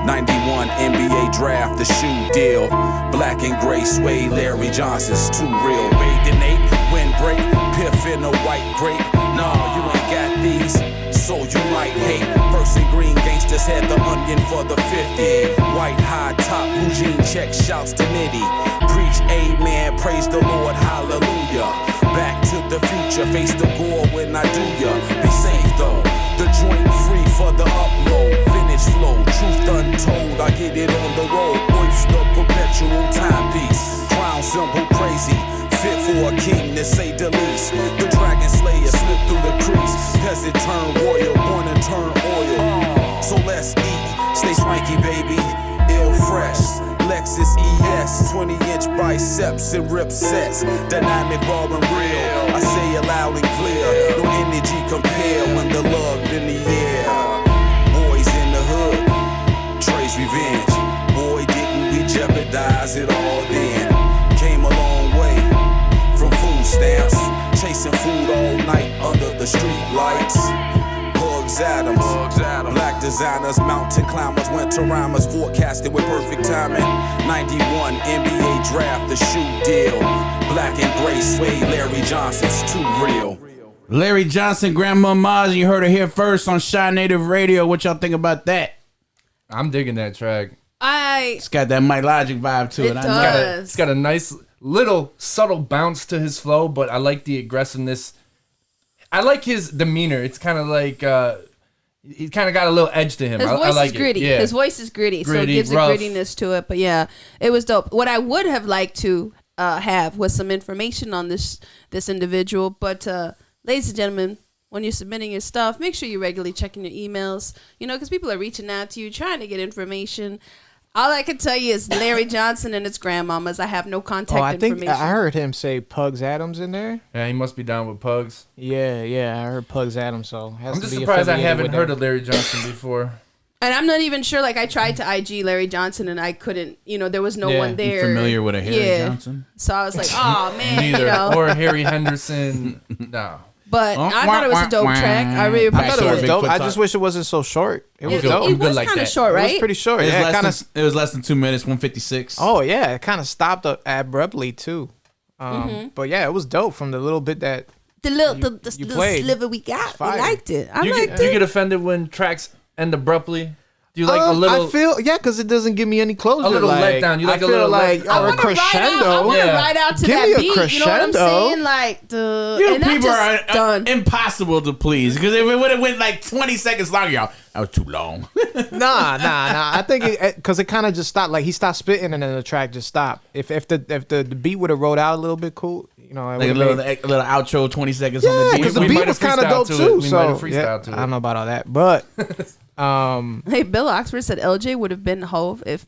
91 NBA draft, the shoe deal. Black and gray suede, Larry Johnson's too real. Bathing Nate, windbreak, piff in a white grape. Nah, you ain't got these. So you might hate. First and green gangsters had the onion for the 50. White high top, blue jean check, shouts to Nitty. Preach amen, praise the Lord, hallelujah. Back to the future, face the gore when I do ya. Be safe though, the joint free for the upload. Finish flow, truth untold, I get it on the road. Oyster, perpetual timepiece. Crown symbol crazy. Fit for a king, to say the least. The dragon slayer slipped through the crease. Peasant turn royal, born and turn oil. So let's eat, stay swanky baby, ill fresh. Lexus ES, 20-inch biceps and rip sets. Dynamic, raw and real, I say it loud and clear. No energy compare when the love in the air. Boys in the hood, Trey's revenge. Boy, didn't we jeopardize it all then. Came a long way from food stamps, chasing food all night under the street lights. Bugs Bugs Adams. Black designers, mountain climbers, winter rhymers, forecasted with perfect timing. 91 NBA draft, the shoe deal. Black and gray suede, Larry Johnson's too real. Larry Johnson, Grandma Maz, you heard her here first on Shy Native Radio. What y'all think about that? I'm digging that track. It's got that Mike Logic vibe to it. It's got a nice little subtle bounce to his flow, but I like the aggressiveness. I like his demeanor. It's kind of like he kind of got a little edge to him. His voice is gritty. Yeah. His voice is gritty, so it gives rough. A grittiness to it. But yeah, it was dope. What I would have liked to have was some information on this individual, but. Ladies and gentlemen, when you're submitting your stuff, make sure you're regularly checking your emails, because people are reaching out to you, trying to get information. All I can tell you is Larry Johnson and his grandmamas. I have no contact information. I heard him say Pugs Adams in there. Yeah, he must be down with Pugs. Yeah, I heard Pugs Adams, so I'm just surprised I haven't heard of Larry Johnson before. And I'm not even sure, I tried to IG Larry Johnson and I couldn't, there was no one there. You familiar with a Harry Johnson? So I was like, oh, man. Neither. Or Harry Henderson. No. But I thought it was a dope track. I really appreciate it. I thought it was dope. I just wish it wasn't so short. It was dope. It was kind of short, right? It was pretty short. It was less than 2 minutes, 156. Oh, yeah. It kind of stopped abruptly, too. But yeah, it was dope from the little bit that the little sliver we got. We liked it. Do you get offended when tracks end abruptly? Do you like a little? I feel because it doesn't give me any closure. A little letdown. You like a little like I a crescendo. I want to ride out to that beat. You know what I'm saying? People are impossible to please because if it would have went 20 seconds longer, y'all, that was too long. Nah. I think because it kind of just stopped. He stopped spitting and then the track just stopped. If the beat would have rolled out a little bit, cool. A little outro, 20 seconds on the beat. Because the beat was kind of dope too. We might have freestyled to it. I don't know about all that, but. Hey, Bill Oxford said LJ would have been Hove if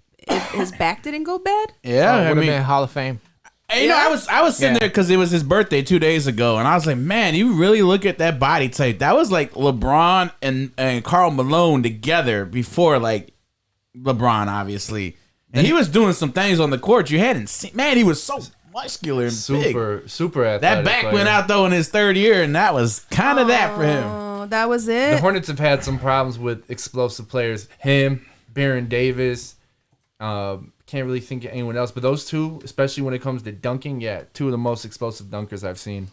his back didn't go bad. Yeah, would have been Hall of Fame. And, I was sitting there because it was his birthday 2 days ago, and I was like, man, you really look at that body type. That was like LeBron and Karl Malone together before LeBron, obviously. And he was doing some things on the court you hadn't seen. Man, he was so muscular and super athletic. That back went out though in his third year, and that was kind of that for him. That was it. The Hornets have had some problems with explosive players. Him, Baron Davis. Can't really think of anyone else, but those two, especially when it comes to dunking, two of the most explosive dunkers I've seen.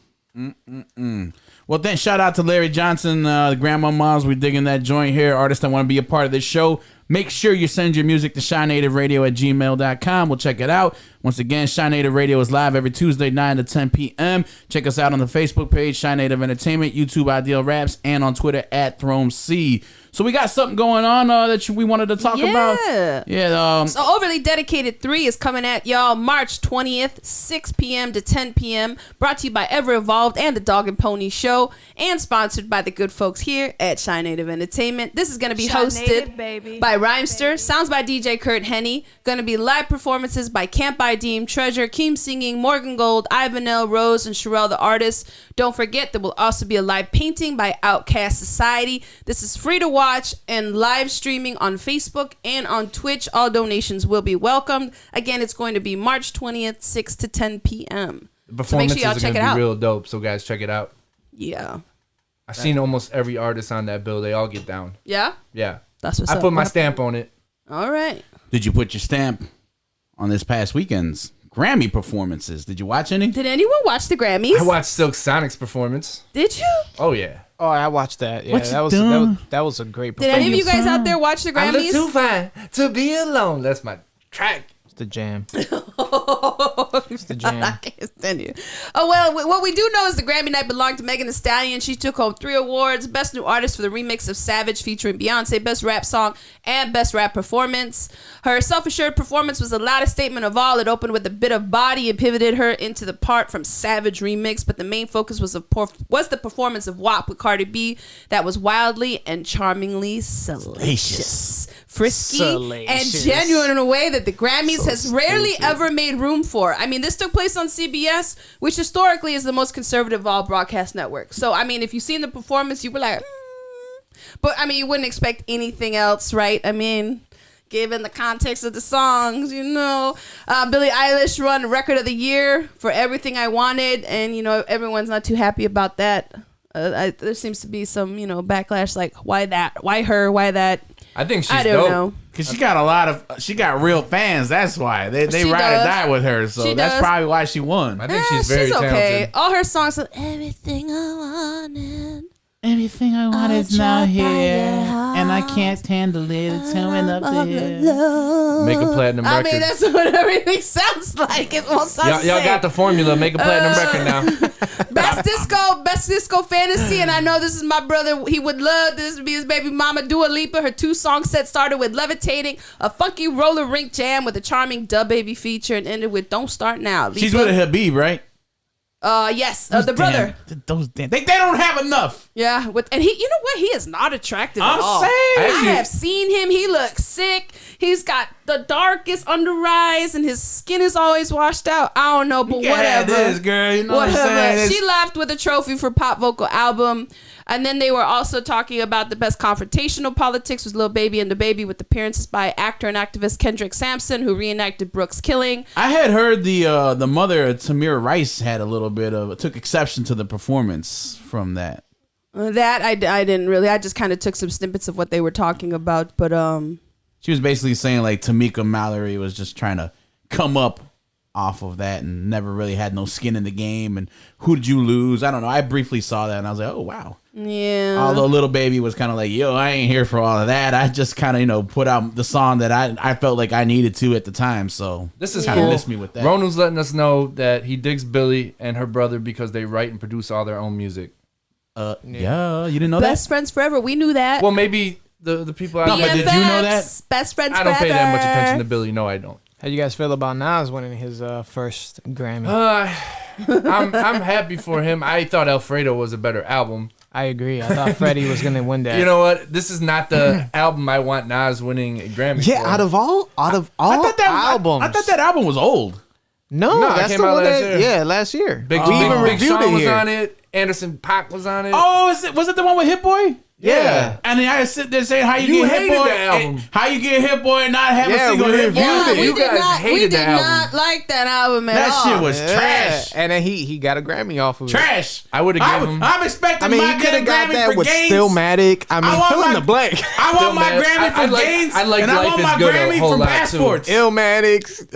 Well, then shout out to Larry Johnson, the Grandma Moms. We're digging that joint here. Artists that want to be a part of this show, make sure you send your music to ShyNativeRadio@gmail.com. We'll check it out. Once again, Shy Native Radio is live every Tuesday, 9 to 10 p.m. Check us out on the Facebook page, Shy Native Entertainment, YouTube Ideal Raps, and on Twitter @ThroneC. So we got something going on that we wanted to talk about. Yeah. So Overly Dedicated 3 is coming at y'all March 20th, 6 p.m. to 10 p.m. Brought to you by Ever Evolved and the Dog and Pony Show, and sponsored by the good folks here at Shy Native Entertainment. This is going to be hosted by Rhymester, sounds by DJ Kurt Henny. Going to be live performances by Camp Deem, Treasure, Keem Singing, Morgan Gold, Ivanel, Rose, and Sherelle the Artist. Don't forget, there will also be a live painting by Outcast Society. This is free to watch and live streaming on Facebook and on Twitch. All donations will be welcomed. Again, it's going to be March 20th, 6 to 10 p.m. The performances are going to be real dope, so guys, check it out. Yeah. I've seen almost every artist on that bill. They all get down. Yeah? Yeah. That's what's up. I put my stamp on it. All right. Did you put your stamp on this past weekend's Grammy performances? Did you watch any? Did anyone watch the Grammys? I watched Silk Sonic's performance. Did you? Oh yeah. Oh, I watched that. Yeah, that was a great performance. Did any of you guys out there watch the Grammys? I look too fine to be alone. That's my track. It's the jam. It's the jam. I can't stand you. Oh, well, what we do know is the Grammy night belonged to Megan Thee Stallion. She took home 3 awards: Best New Artist for the remix of Savage featuring Beyonce, Best Rap Song, and Best Rap Performance. Her self-assured performance was the loudest statement of all. It opened with a bit of body and pivoted her into the part from Savage remix, but the main focus was the performance of WAP with Cardi B that was wildly and charmingly salacious, frisky, and genuine in a way that the Grammys has rarely ever made room for. I mean, this took place on CBS, which historically is the most conservative of all broadcast networks. So, I mean, if you've seen the performance, you were like, but I mean, you wouldn't expect anything else, right? I mean, given the context of the songs, you know. Billie Eilish won Record of the Year for Everything I Wanted, and, you know, everyone's not too happy about that. There seems to be some, backlash. Like, why that? Why her? Why that? I think she's I don't dope. know. Cause she got real fans. That's why they ride or die with her. So that's probably why she won. I think she's very talented. Okay. All her songs are everything I wanted. Everything I want is now here, and I can't handle it. It's coming up there. Make a platinum record. I mean, that's what everything sounds like. It won't sound y'all got the formula. Make a platinum record now. Best disco fantasy, and I know this is my brother. He would love this to be his baby mama, Dua Lipa. Her 2-song set started with Levitating, a funky roller rink jam with a charming Dub Baby feature, and ended with Don't Start Now. Lipa, she's with a Habib, right? Yes, the brother. They don't have enough. Yeah, and he, you know what? He is not attractive at all. I'm saying. I have seen him. He looks sick. He's got the darkest under eyes, and his skin is always washed out. I don't know, but whatever. This girl, you know what I'm saying? She left with a trophy for pop vocal album. And then they were also talking about the best confrontational politics was Lil Baby and DaBaby, with appearances by actor and activist Kendrick Sampson, who reenacted Brooks' killing. I had heard the mother, Tamir Rice, had a little bit of took exception to the performance from that. That I didn't really. I just kind of took some snippets of what they were talking about, but she was basically saying like Tamika Mallory was just trying to come up off of that and never really had no skin in the game. And who did you lose? I don't know. I briefly saw that and I was like, oh wow. Yeah. Although Lil Baby was kind of like, yo, I ain't here for all of that. I just kind of, put out the song that I felt like I needed to at the time. So this is kind of cool. missed me with that. Ronu's letting us know that he digs Billie and her brother because they write and produce all their own music. Yeah, you didn't know that? Best friends forever. We knew that. Well, maybe the people out there. there. Did you know that? Best friends I don't forever. pay that much attention to Billie. No, I don't. How do you guys feel about Nas winning his first Grammy? I'm happy for him. I thought Alfredo was a better album. I agree. I thought Freddie was gonna win that. You know what? This is not the album I want Nas winning a Grammy Yeah, for. out of all albums, I thought that album was old. No, it that's came the out one last that year. last year. Big reviewed Sean it was here. on it. Anderson .Paak was on it. Oh, was it the one with Hit Boy? Yeah. And then I sit there saying how you You get Hit hated Boy, the album. how you get Hit Boy and not have a single we Hit Boy. reviewed it. You guys hated the album. We did not like that album at That all. shit was trash. And then he got a Grammy off of it. Trash. I would have given him. I'm expecting I mean, my he could have got Grammy that for with Gaines. Stillmatic. I mean, want fill in my- the blank. I want my Stillmatic. Grammy for Gaines, I like and I Life want is my Good a Grammy whole for lot, too. Passports. Illmatic.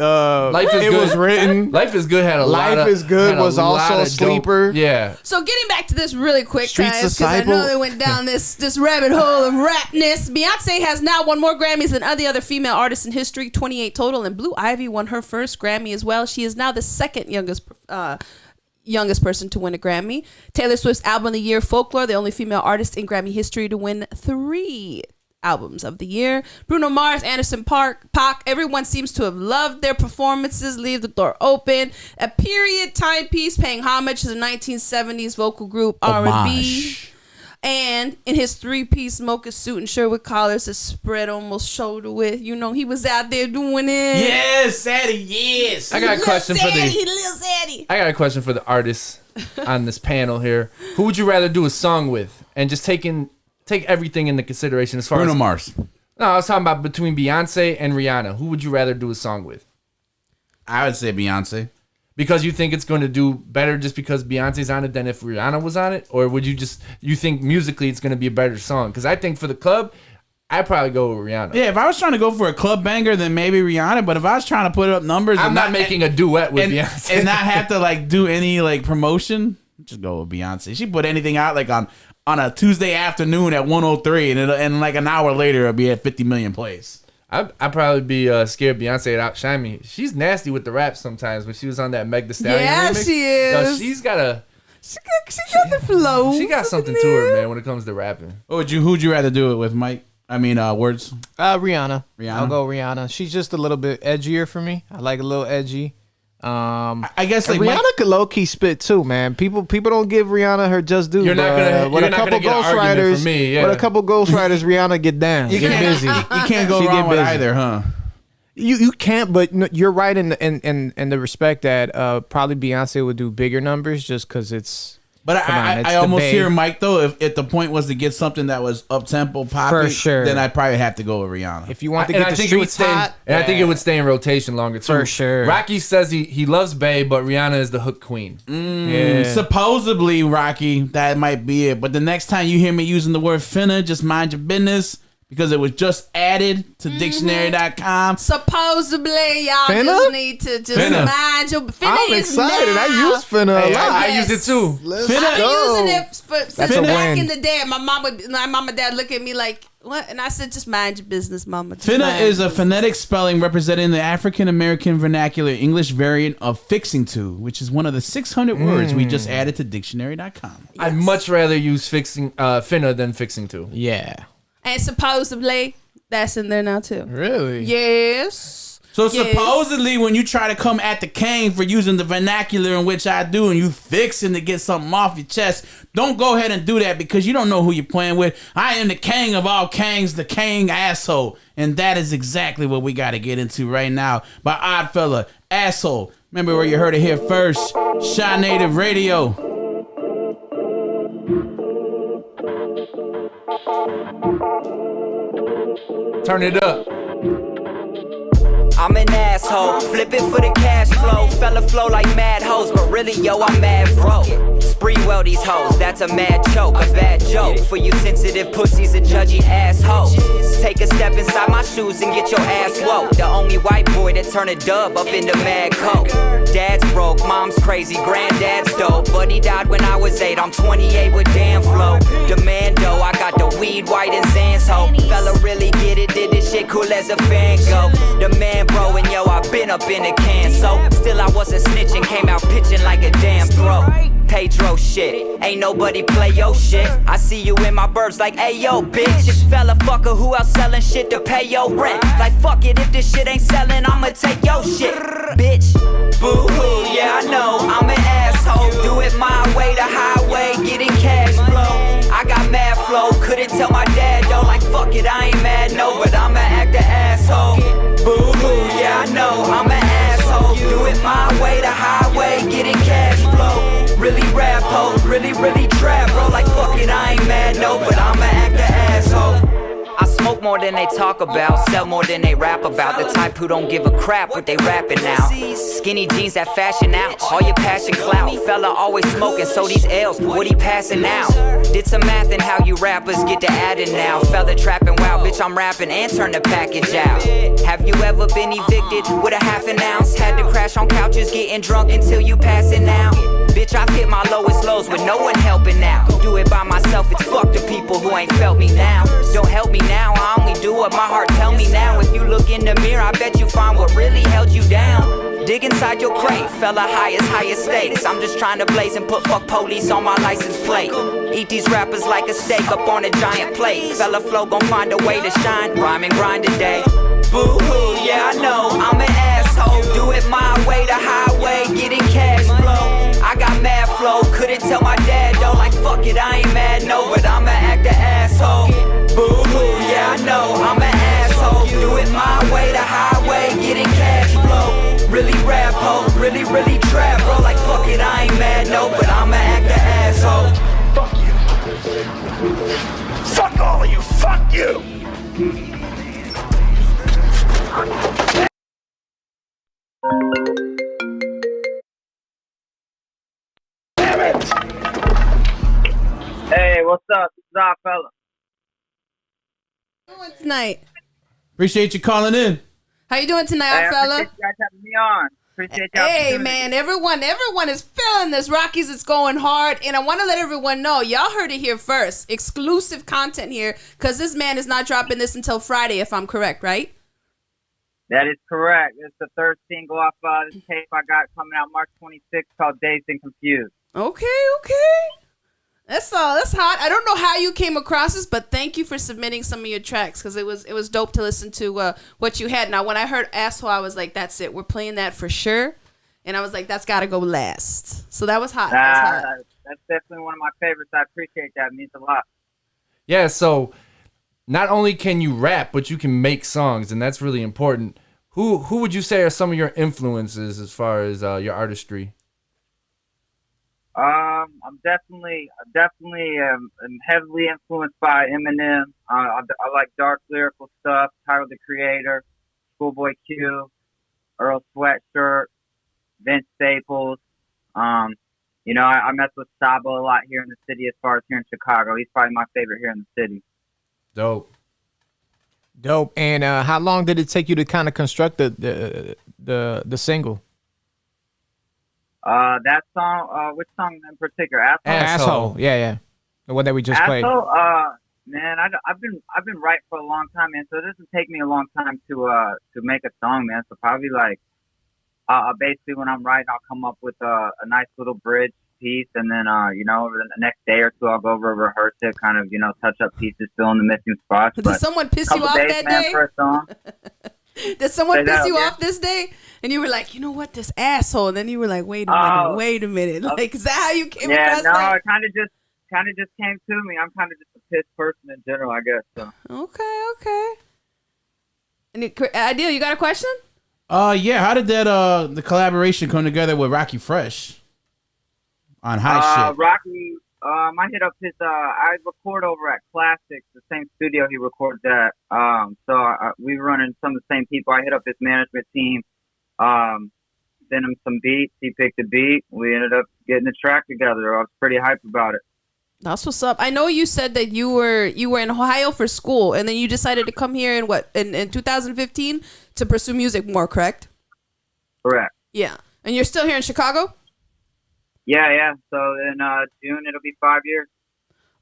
Life is it Good was written. Life is Good had a lot Life of. is Good had a was lot also of a dope- sleeper. Yeah. So getting back to this really quick, Streets guys, because I know Disciple. they went down this rabbit hole of rapness. Beyonce has now won more Grammys than any other female artist in history, 28 total, and Blue Ivy won her first Grammy as well. She is now the second youngest person to win a Grammy. Taylor Swift's album of the year, Folklore, the only female artist in Grammy history to win 3 albums of the year. Bruno Mars, Anderson .Paak, everyone seems to have loved their performances. Leave the Door Open, a period timepiece paying homage to the 1970s vocal group R&B. Homage. And in his 3-piece mocha suit and shirt with collars that spread almost shoulder width, he was out there doing it. Yes, Sadie, yes. I got a question for Little the. Sadie. I got a question for the artists on this panel here. Who would you rather do a song with? And just take everything into consideration as far Bruno as Mars. No, I was talking about between Beyonce and Rihanna. Who would you rather do a song with? I would say Beyonce. Because you think it's going to do better just because Beyonce's on it than if Rihanna was on it? Or would you think musically it's going to be a better song? Because I think for the club, I'd probably go with Rihanna. Yeah, if I was trying to go for a club banger, then maybe Rihanna. But if I was trying to put up numbers, I'm not making a duet with Beyonce. and not have to do any promotion, just go with Beyonce. She put anything out on a Tuesday afternoon at 103, and an hour later it'll be at 50 million plays. I'd probably be scared Beyonce would outshine me. She's nasty with the rap sometimes. When she was on that Meg Thee Stallion remix. She is. No, she's got She got the flow. She got something to her, man, when it comes to rapping. Who'd you rather do it with, Mike? I mean, Words. Rihanna. Rihanna. I'll go Rihanna. She's just a little bit edgier for me. I like a little edgy. I guess Rihanna could low key spit too, man. People don't give Rihanna her just due. You're not gonna with get a couple an argument ghostwriters. from me. Yeah. With a couple ghostwriters, Rihanna get down. You Get can't- busy. You can't go She wrong get with busy. either, huh? You can't, but you're right in the respect that probably Beyonce would do bigger numbers just because it's But Come on, it's I the almost Bay. hear Mike though. If the point was to get something that was up tempo, poppy, For sure. then I'd probably have to go with Rihanna. If you want to And get I the think it would streets stay. hot, And I think it would stay in rotation longer too. For sure. Rocky says he loves Bay, but Rihanna is the hook queen. Yeah. Supposedly, Rocky, that might be it. But the next time you hear me using the word finna, just mind your business because it was just added to dictionary.com. Supposedly, y'all Finna? just need to just Finna. mind your. Finna I'm is excited. now. I use finna a Hey, lot. I use it too. Let's I've been go. using it since That's a back win. in the day. My mom and dad look at me like, what? And I said, just mind your business, mama. Just Finna mind is your a phonetic spelling representing the African American vernacular English variant of fixing to, which is one of the 600 words we just added to dictionary.com. I'd much rather use finna than fixing to. Yeah. And supposedly, that's in there now too. Really? Yes. So Yes. supposedly when you try to come at the king for using the vernacular in which I do and you fixing to get something off your chest, don't go ahead and do that because you don't know who you're playing with. I am the king of all kings, the king asshole. And that is exactly what we got to get into right now by Oddfella, Asshole. Remember where you heard it here first, Shy Native Radio. Turn it up. I'm an asshole, flip it for the cash flow. Fella flow like mad hoes, but really, yo, I'm mad broke. Spree well these hoes, that's a mad choke, a bad joke. For you sensitive pussies and judgy assholes. Take a step inside my shoes and get your ass woke. The only white boy that turn a dub up into mad coke. Dad's broke, mom's crazy, granddad's dope. But he died when I was 8, I'm 28 with damn flow. Demando, I got the weed white and Zan's hope. Fella really get it, did this shit cool as a fan go. The man bro, and yo, I been up in a can, so still I wasn't snitching, came out pitching like a damn throw. Pedro shit, ain't nobody play your shit. I see you in my burbs like, hey yo, bitch. This fella fucker who else selling shit to pay your rent. Like fuck it, if this shit ain't selling, I'ma take your shit, bitch. Boo-hoo, yeah I know, I'm an asshole. Do it my way, the highway, getting cash flow. I got mad flow, couldn't tell my dad though. Like fuck it, I ain't mad, no, but I'ma act the asshole. Boo-hoo, yeah I know, I'm an asshole. Do it my way, the highway, getting cash flow. Really rap ho, really trap, bro. Like fuck it, I ain't mad, no, but I'ma act the asshole. I smoke more than they talk about, sell more than they rap about. The type who don't give a crap what they rapping now. Skinny jeans that fashion out, all your passion clout. Fella always smoking, so these L's, what he passing out? Did some math in how you rappers get to adding now. Fella trapping, wow, bitch, I'm rapping and turn the package out. Have you ever been evicted with a half an ounce? Had to crash on couches, getting drunk until you passing out. Bitch, I've hit my lowest lows with no one helping out. Do it by myself, it's fuck the people who ain't felt me now. Don't help me now, I only do what my heart tell me now. If you look in the mirror, I bet you find what really held you down. Dig inside your crate, fella higher stakes. I'm just trying to blaze and put fuck police on my license plate. Eat these rappers like a steak up on a giant plate. Fella flow gon' find a way to shine, rhyme and grind today. Boo-hoo, yeah I know, I'm an asshole. Do it my way, the highway, getting cash flow. I got mad flow, couldn't tell my dad though. Like fuck it, I ain't mad, no, but I'ma act the asshole. Boo-hoo, yeah I know, I'm an asshole. Do it my way, the highway, getting cash flow. Really rap ho, really trap, bro. Like fuck it, I ain't mad, no, but I'ma act the asshole. Fuck you. Fuck all of you, fuck you. Damn it! Hey, what's up? This is Oddfella. How you doing tonight? Appreciate you calling in. How you doing tonight, Hey, I fella? appreciate you guys having me on. Appreciate you. Hey man, everyone is feeling this. Rockies is going hard, and I want to let everyone know, y'all heard it here first. Exclusive content here, because this man is not dropping this until Friday, if I'm correct, right? That is correct. It's the third single off this tape I got coming out March 26th called Dazed and Confused. Okay. That's hot. I don't know how you came across this, but thank you for submitting some of your tracks, because it was dope to listen to what you had. Now, when I heard Asshole, I was like, that's it. We're playing that for sure. And I was like, that's got to go last. So that was hot. That's definitely one of my favorites. I appreciate that. It means a lot. Yeah, so not only can you rap, but you can make songs, and that's really important. Who would you say are some of your influences as far as your artistry? I'm definitely heavily influenced by Eminem. I like dark lyrical stuff. Tyler the Creator, Schoolboy Q, Earl Sweatshirt, Vince Staples. You know, I mess with Sabo a lot here in the city as far as here in Chicago. He's probably my favorite here in the city. Dope. And how long did it take you to kind of construct the single? That song, which song in particular? Asshole. Yeah. The one that we just played. Man, I've been writing for a long time, man. So it doesn't take me a long time to make a song, man. So probably like, basically when I'm writing, I'll come up with a nice little bridge piece, and then you know, over the next day or two, I'll go over, rehearse it, kind of, you know, touch up pieces, fill in the missing spots. Did someone piss you off that day? For a song. Did someone piss you off this day? And you were like, you know what, this asshole. And then you were like, wait a minute. Like, is that how you came across that? Yeah, no, it kind of just came to me. I'm kind of just a pissed person in general, I guess. So. Okay. And Ideal, you got a question? Yeah. How did that the collaboration come together with Rocky Fresh on High Shit? Rocky, I hit up his. I record over at Classics, the same studio he records at. So we run in some of the same people. I hit up his management team. Sent him some beats. He picked a beat. We ended up getting the track together. I was pretty hyped about it. That's what's up. I know you said that you were in Ohio for school, and then you decided to come here in 2015 to pursue music more, correct? Correct. Yeah. And you're still here in Chicago? Yeah. So in June, it'll be 5 years.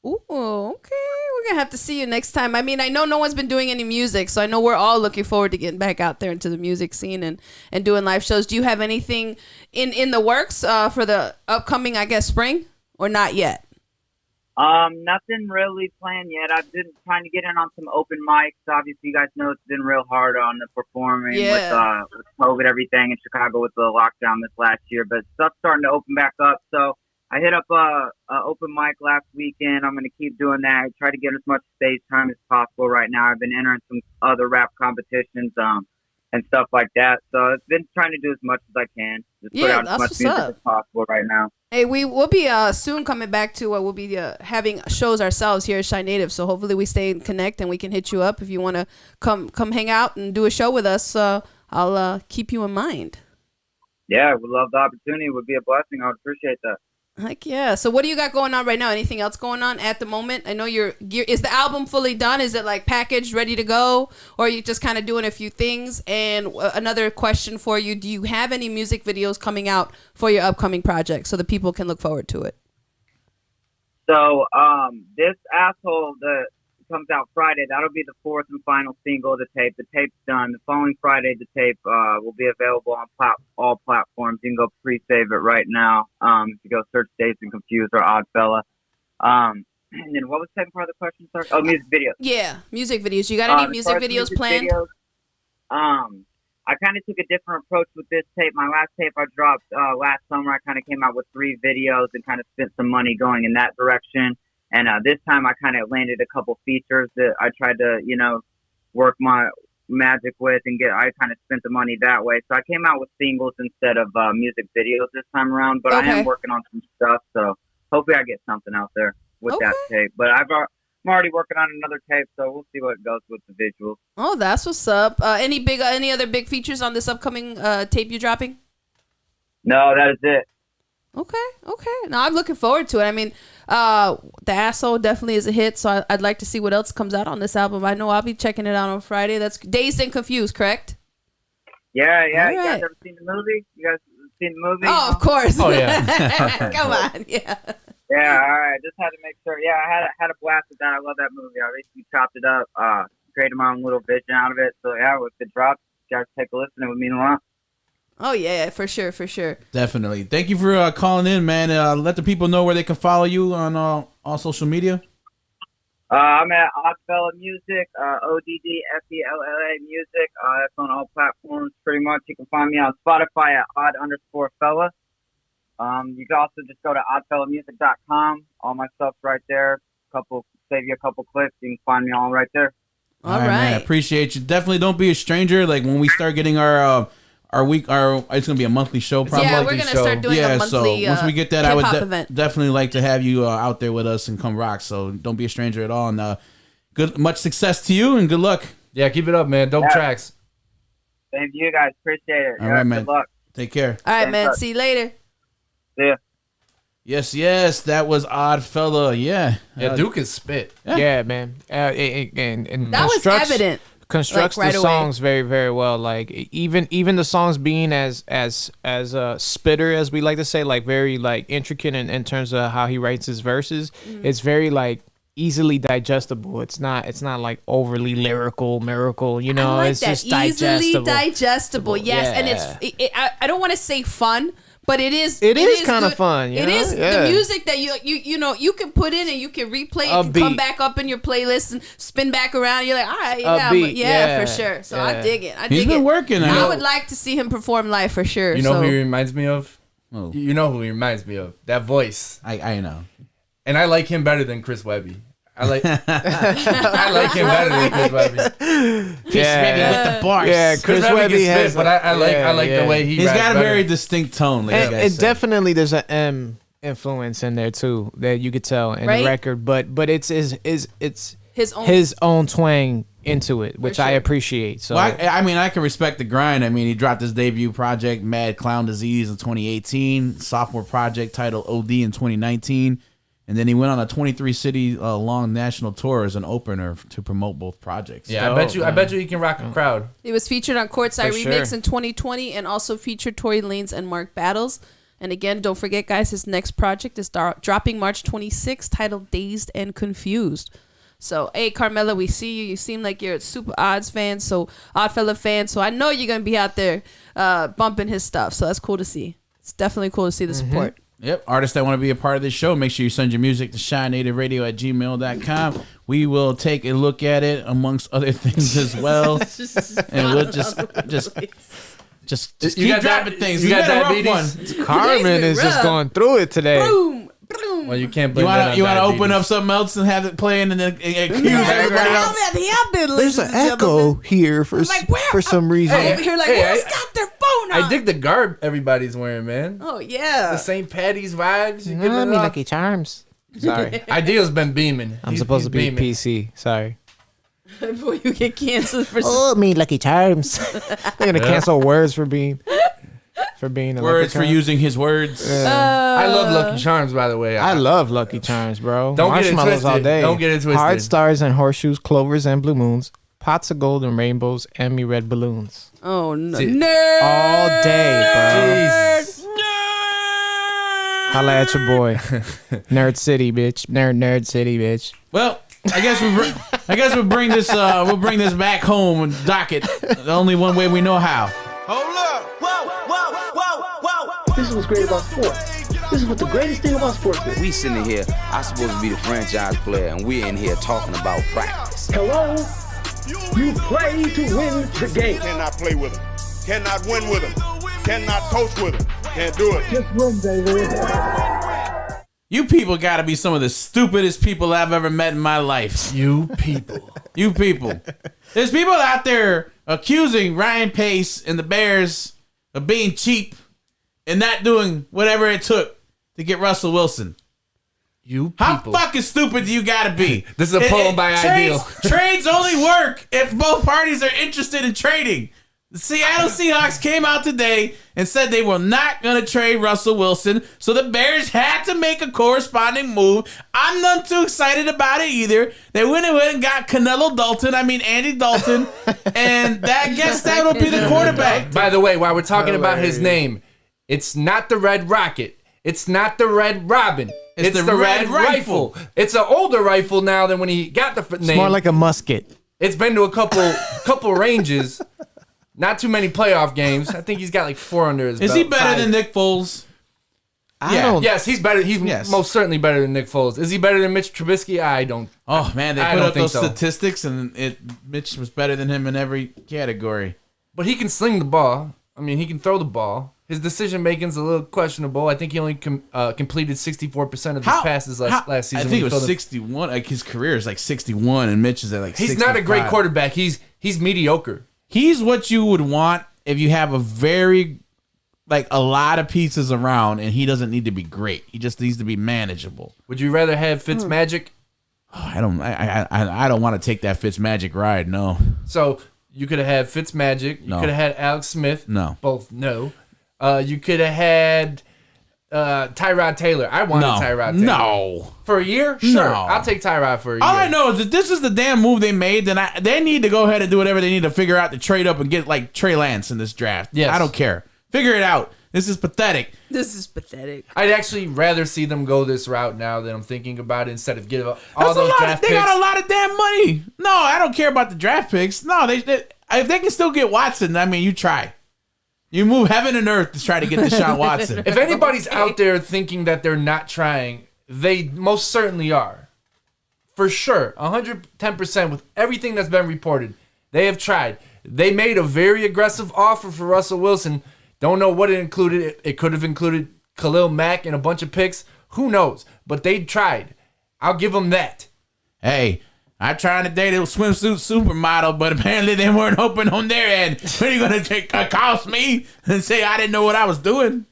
Ooh, okay. We're going to have to see you next time. I mean, I know no one's been doing any music, so I know we're all looking forward to getting back out there into the music scene and doing live shows. Do you have anything in the works for the upcoming, I guess, spring, or not yet? Nothing really planned yet. I've been trying to get in on some open mics. Obviously, you guys know it's been real hard on the performing with COVID, everything in Chicago with the lockdown this last year. But stuff's starting to open back up. So I hit up a open mic last weekend. I'm going to keep doing that. Try to get as much stage time as possible right now. I've been entering some other rap competitions and stuff like that. So I've been trying to do as much as I can. Just put out as much music as possible right now. Hey, we'll be soon coming back to we'll be having shows ourselves here at Shy Native. So hopefully we stay in connect and we can hit you up if you want to come hang out and do a show with us. I'll keep you in mind. Yeah, would love the opportunity. It would be a blessing. I would appreciate that. Heck yeah. So what do you got going on right now? Anything else going on at the moment? I know is the album fully done? Is it like packaged, ready to go? Or are you just kind of doing a few things? And another question for you, do you have any music videos coming out for your upcoming project so the people can look forward to it? So this Asshole that comes out Friday, that'll be the fourth and final single of the tape. The tape's done. The following Friday, the tape will be available on all platforms. You can go pre-save it right now. If you go search Dazed and Confused or Oddfella. And then what was the second part of the question? Sorry. Oh, music videos. Yeah, music videos. You got any music videos planned? I kind of took a different approach with this tape. My last tape I dropped last summer, I kind of came out with 3 videos and kind of spent some money going in that direction. And this time I kind of landed a couple features that I tried to, you know, work my magic with and I kind of spent the money that way. So I came out with singles instead of music videos this time around, but I am working on some stuff. So hopefully I get something out there with that tape. But I'm already working on another tape, so we'll see what goes with the visuals. Oh, that's what's up. Any other big features on this upcoming tape you're dropping? No, that is it. Okay. No, I'm looking forward to it. I mean, The Asshole definitely is a hit, so I'd like to see what else comes out on this album. I know I'll be checking it out on Friday. That's Dazed and Confused, correct? Yeah. All you guys ever seen the movie? Oh, of course. Oh, yeah. Come on, yeah. Yeah, all right. Just had to make sure. Yeah, I had a blast with that. I love that movie. I recently chopped it up, created my own little vision out of it. So, yeah, with the drop, you guys take a listen. It would mean a lot. Oh, yeah, for sure. Definitely. Thank you for calling in, man. Let the people know where they can follow you on all social media. I'm at Oddfella Music, ODDFELLA Music. That's on all platforms pretty much. You can find me on Spotify at odd_fella. You can also just go to oddfellamusic.com. All my stuff's right there. Save you a couple clicks. You can find me all right there. All right. Man, I appreciate you. Definitely don't be a stranger. Like when we start getting our it's gonna be a monthly show. Probably. Yeah, we're gonna start doing a monthly. So once we get that, I would event. definitely like to have you out there with us and come rock. So don't be a stranger at all. And much success to you and good luck. Yeah, keep it up, man. Dope tracks. Thank you guys. Appreciate it. All right, man. Good luck. Take care. All right, man. See you later. See ya. Yes, that was Odd Fella. Yeah, Duke is spit. Yeah, man. And that was evident. Constructs like, right the songs very, very well. Like even the songs being as spitter as we like to say, like very like intricate in terms of how he writes his verses. It's very like easily digestible. It's not like overly lyrical, miracle. You know, like it's that. just Easily digestible. Yes, Yeah. and I don't want to say fun. But it is kind of fun. It is the music that you know you can put in and you can replay. It can come back up in your playlist and spin back around. You're like, all right, yeah, for sure. So I dig it. He's been working. I would like to see him perform live for sure. You know who he reminds me of? Oh. You know who he reminds me of? That voice. I know. And I like him better than Chris Webby. I like him better than Chris Webby. Chris Webby with the bars. Yeah, Chris Webby has. But I like the way he's got a very distinct tone. Like and definitely there's an M influence in there too that you could tell in the record. But it's his own twang into it, which I appreciate. So well, I mean, I can respect the grind. I mean, he dropped his debut project, Mad Clown Disease, in 2018. Sophomore project titled OD in 2019. And then he went on a 23-city long national tour as an opener to promote both projects. Yeah, I bet you he can rock a crowd. It was featured on Courtside Remix in 2020 and also featured Tory Lanez and Mark Battles. And again, don't forget, guys, his next project is dropping March 26th, titled Dazed and Confused. So, hey, Carmela, we see you. You seem like you're a super Odds fan, so Oddfella fan. So I know you're going to be out there bumping his stuff. So that's cool to see. It's definitely cool to see the support. Yep. Artists that want to be a part of this show, make sure you send your music to shinatedradio@gmail.com. We will take a look at it amongst other things as well. And we'll just keep dropping things. You got diabetes? Carmen is just going through it today. Boom. Well, you can't blame you want to open up something else and have it playing and then accuse everybody else? There's an echo here for some reason. I'm over here like, who's got their phone on? I dig the garb everybody's wearing, man. Oh, yeah. The St. Patty's vibes. You me Lucky Charms. Sorry. Ideal's been beaming. I'm supposed to be beaming. PC. Sorry. Before you get canceled for me Lucky Charms. They're gonna cancel words for being a words for using his words. I love Lucky Charms, by the way. I love Lucky Charms, bro. Don't get it twisted. All day. Don't get it twisted. Hard stars and horseshoes, clovers and blue moons, pots of gold and rainbows, and me red balloons. Oh no! Nerd! All day, bro. Jesus. Holla at your boy, Nerd City, bitch. Nerd City, bitch. Well, I guess we'll bring this back home and dock it the only one way we know how. Hold up! Whoa! This is what's great about sports. This is what the greatest thing about sports is. We sitting here, I'm supposed to be the franchise player, and we're in here talking about practice. Hello? You play to win the game. Cannot play with them. Cannot win with them. Cannot coach with them. Can't do it. Just win, baby. You people gotta be some of the stupidest people I've ever met in my life. You people. There's people out there accusing Ryan Pace and the Bears of being cheap and not doing whatever it took to get Russell Wilson. You people. How fucking stupid do you gotta be? This is a poem by Ideal. Trades only work if both parties are interested in trading. The Seattle Seahawks came out today and said they were not going to trade Russell Wilson, so the Bears had to make a corresponding move. I'm not too excited about it either. They went ahead and got Andy Dalton, and I guess that'll be the quarterback. By the way, while we're talking about his name, it's not the Red Rocket. It's not the Red Robin. It's the Red Rifle. It's an older rifle now than when he got the name. It's more like a musket. It's been to a couple ranges. Not too many playoff games. I think he's got like 4 under his belt. Is he better than Nick Foles? Yes, he's better. He's most certainly better than Nick Foles. Is he better than Mitch Trubisky? I don't. Oh man, they put up those statistics, and Mitch was better than him in every category. But he can sling the ball. I mean, he can throw the ball. His decision making's a little questionable. I think he only completed 64% of his passes last season. I think it was 61. Like his career is like 61, and Mitch is at like. He's 65. not a great quarterback. He's mediocre. He's what you would want if you have a lot of pieces around, and he doesn't need to be great. He just needs to be manageable. Would you rather have Fitzmagic? I don't want to take that Fitzmagic ride. No. So you could have had Fitzmagic. You could have had Alex Smith. No. Both no. You could have had Tyrod Taylor. I wanted Tyrod Taylor. No. For a year? Sure. No. I'll take Tyrod for a year. All I know is that this is the damn move they made. Then they need to go ahead and do whatever they need to figure out to trade up and get like Trey Lance in this draft. Yes. I don't care. Figure it out. This is pathetic. This is pathetic. I'd actually rather see them go this route now that I'm thinking about it instead of give up all That's those a lot. draft They picks. got a lot of damn money. No, I don't care about the draft picks. No, if they can still get Watson, I mean, you try. You move heaven and earth to try to get Deshaun Watson. If anybody's out there thinking that they're not trying, they most certainly are. For sure, 110% with everything that's been reported, they have tried. They made a very aggressive offer for Russell Wilson. Don't know what it included. It could have included Khalil Mack and a bunch of picks. Who knows? But they tried. I'll give them that. Hey, I tried to date a swimsuit supermodel, but apparently they weren't open on their end. What are you going to cost me and say I didn't know what I was doing?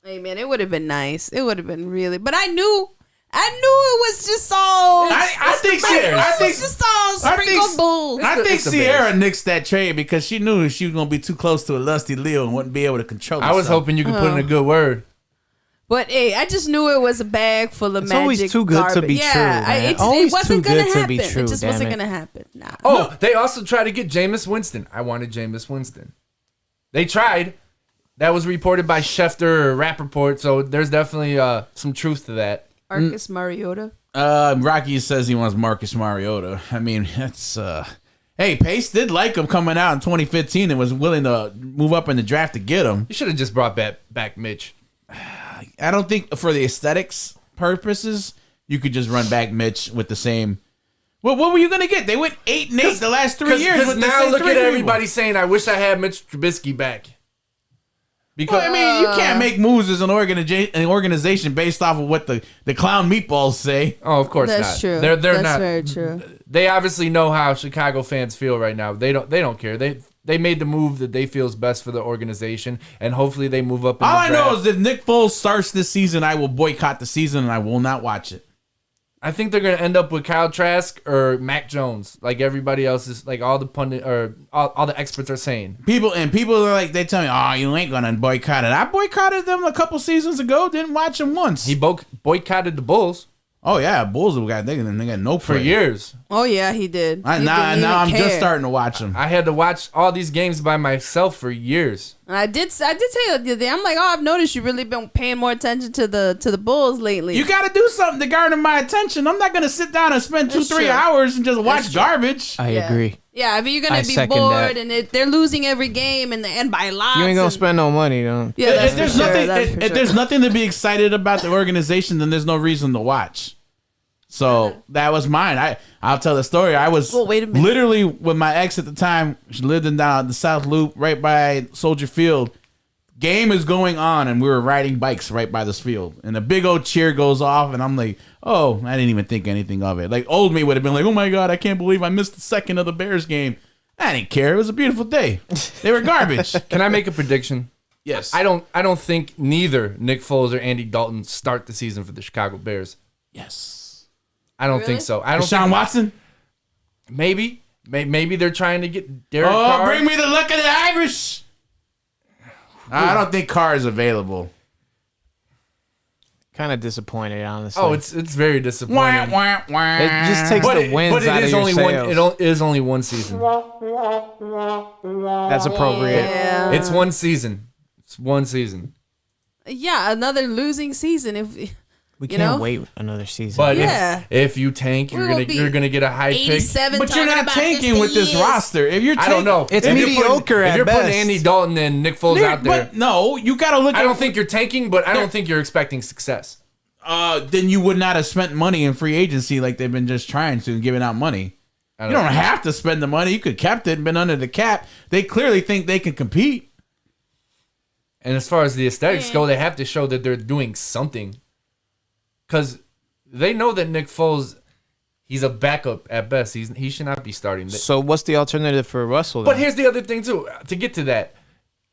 Hey, man, it would have been nice. It would have been really. But I knew it was just all. I think Sierra nixed that trade because she knew she was going to be too close to a lusty Leo and wouldn't be able to control herself. I was hoping you could put in a good word. But hey, I just knew it was a bag full of It's magic. always too good garbage. to be true, man. It Always wasn't too gonna good to happen. be true, It just damn wasn't it. gonna happen. Nah. Oh, they also tried to get Jameis Winston. I wanted Jameis Winston. They tried. That was reported by Schefter or Rappaport, so there's definitely some truth to that. Marcus Mariota. Rocky says he wants Marcus Mariota. I mean, that's hey, Pace did like him coming out in 2015 and was willing to move up in the draft to get him. You should have just brought back Mitch. I don't think for the aesthetics purposes you could just run back Mitch with the same. Well, what were you gonna get? They went 8-8 the last 3 years. Because with the now same look three at people. everybody saying, "I wish I had Mitch Trubisky back." Because Well, I mean, you can't make moves as an organization based off of what the clown meatballs say. Oh, of course That's not. true. They're That's not. very true. They obviously know how Chicago fans feel right now. They don't care. They made the move that they feel is best for the organization, and hopefully they move up. In All the I draft. know is if Nick Foles starts this season, I will boycott the season and I will not watch it. I think they're gonna end up with Kyle Trask or Mac Jones, like everybody else is, like all the pundit or all the experts are saying. People are like, they tell me, "Oh, you ain't gonna boycott it." I boycotted them a couple seasons ago. Didn't watch them once. He boycotted the Bulls. Oh yeah, Bulls have got they got no for play. years. Oh yeah, he did. He Now didn't I'm even just care. starting to watch them. I had to watch all these games by myself for years. And I did tell you the other day. I'm like, I've noticed you've really been paying more attention to the Bulls lately. You got to do something to garner my attention. I'm not gonna sit down and spend 2-3 true. hours and just watch garbage. I agree. Yeah, if you're gonna I be second bored that. and they're losing every game and by lots. You ain't gonna and- spend no money, though. Yeah, that's if there's for sure. nothing, That's for if sure. there's nothing to be excited about the organization, then there's no reason to watch. So that was mine. I'll tell the story. I was wait a minute. literally with my ex at the time. She lived in down the South Loop, right by Soldier Field. Game is going on, and we were riding bikes right by this field. And a big old cheer goes off, and I'm like, "Oh, I didn't even think anything of it." Like old me would have been like, "Oh my god, I can't believe I missed the second of the Bears game." I didn't care. It was a beautiful day. They were garbage. Can I make a prediction? Yes. I don't think neither Nick Foles or Andy Dalton start the season for the Chicago Bears. Yes. I don't Really? think so. I don't. Deshaun think, Watson. Maybe they're trying to get Derek Oh, Carr. bring me the luck of the Irish. I don't think Carr is available. Kind of disappointed, honestly. Oh, it's very disappointing. Wah, wah, wah. It just takes the wins but it out is of your only sails. one. It is only one season. That's appropriate. Yeah. It's one season. It's one season. Yeah, another losing season. If We you can't know? wait another season. But Yeah. if you tank, We're gonna be you're gonna get a high pick. 87. But you're talking not about tanking with this years. roster. If you're I don't know. It's If you're mediocre putting, at If you're best. putting Andy Dalton and Nick Foles out there, But no, you got to look at I don't think you're tanking, but I don't think you're expecting success. then you would not have spent money in free agency like they've been just trying to and giving out money. You don't have to spend the money. You could kept it and been under the cap. They clearly think they can compete. And as far as the aesthetics go, they have to show that they're doing something. Because they know that Nick Foles, he's a backup at best. He should not be starting. So what's the alternative for Russell? But then? here's the other thing, too. To get to that,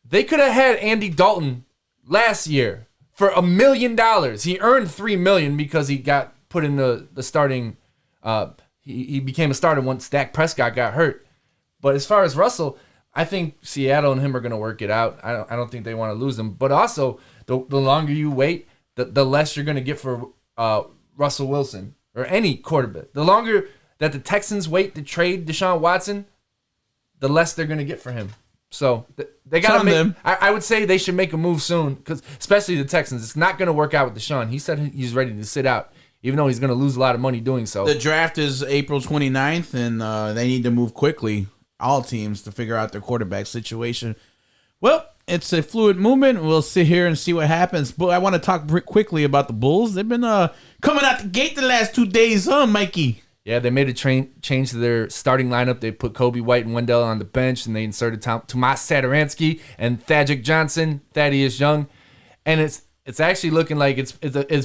They could have had Andy Dalton last year for $1 million. He earned $3 million because he got put in the starting. He became a starter once Dak Prescott got hurt. But as far as Russell, I think Seattle and him are going to work it out. I don't think they want to lose him. But also, the longer you wait, the less you're going to get for Russell Wilson or any quarterback. The longer that the Texans wait to trade Deshaun Watson, the less they're going to get for him. So they got to make. I would say they should make a move soon, because especially the Texans. It's not going to work out with Deshaun. He said he's ready to sit out, even though he's going to lose a lot of money doing so. The draft is April 29th, and they need to move quickly, all teams, to figure out their quarterback situation. Well, it's a fluid movement. We'll sit here and see what happens. But I want to talk quickly about the Bulls. They've been coming out the gate the last 2 days, huh, Mikey? Yeah, they made a change to their starting lineup. They put Kobe White and Wendell on the bench, and they inserted Tomas Satoransky and Thaddeus Young. And it's actually looking like it's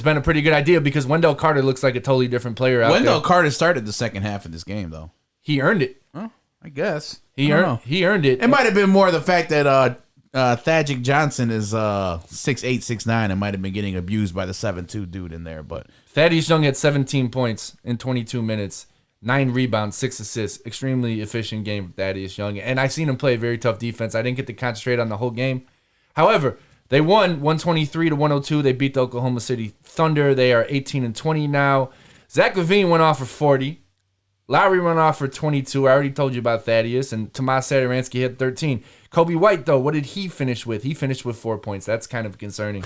been a pretty good idea, because Wendell Carter looks like a totally different player out there. Wendell Carter started the second half of this game, though. He earned it. Well, I guess. He earned it. It might have been more the fact that Thaddeus Johnson is 6'8", 6'9", and might have been getting abused by the 7'2" dude in there. But Thaddeus Young had 17 points in 22 minutes, 9 rebounds, 6 assists. Extremely efficient game for Thaddeus Young. And I've seen him play very tough defense. I didn't get to concentrate on the whole game. However, they won 123-102. They beat the Oklahoma City Thunder. They are 18-20 now. Zach LaVine went off for 40. Lowry went off for 22. I already told you about Thaddeus. And Tomas Satoransky hit 13. Kobe White, though, what did he finish with? He finished with 4 points. That's kind of concerning.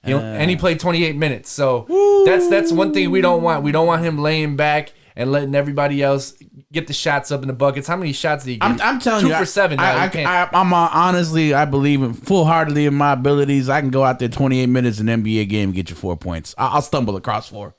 And he played 28 minutes. So that's one thing we don't want. We don't want him laying back and letting everybody else get the shots up in the buckets. How many shots did he get? I'm telling you, 2 for 7. I'm honestly, I believe full-heartedly in my abilities. I can go out there 28 minutes in an NBA game and get you 4 points. I'll stumble across 4.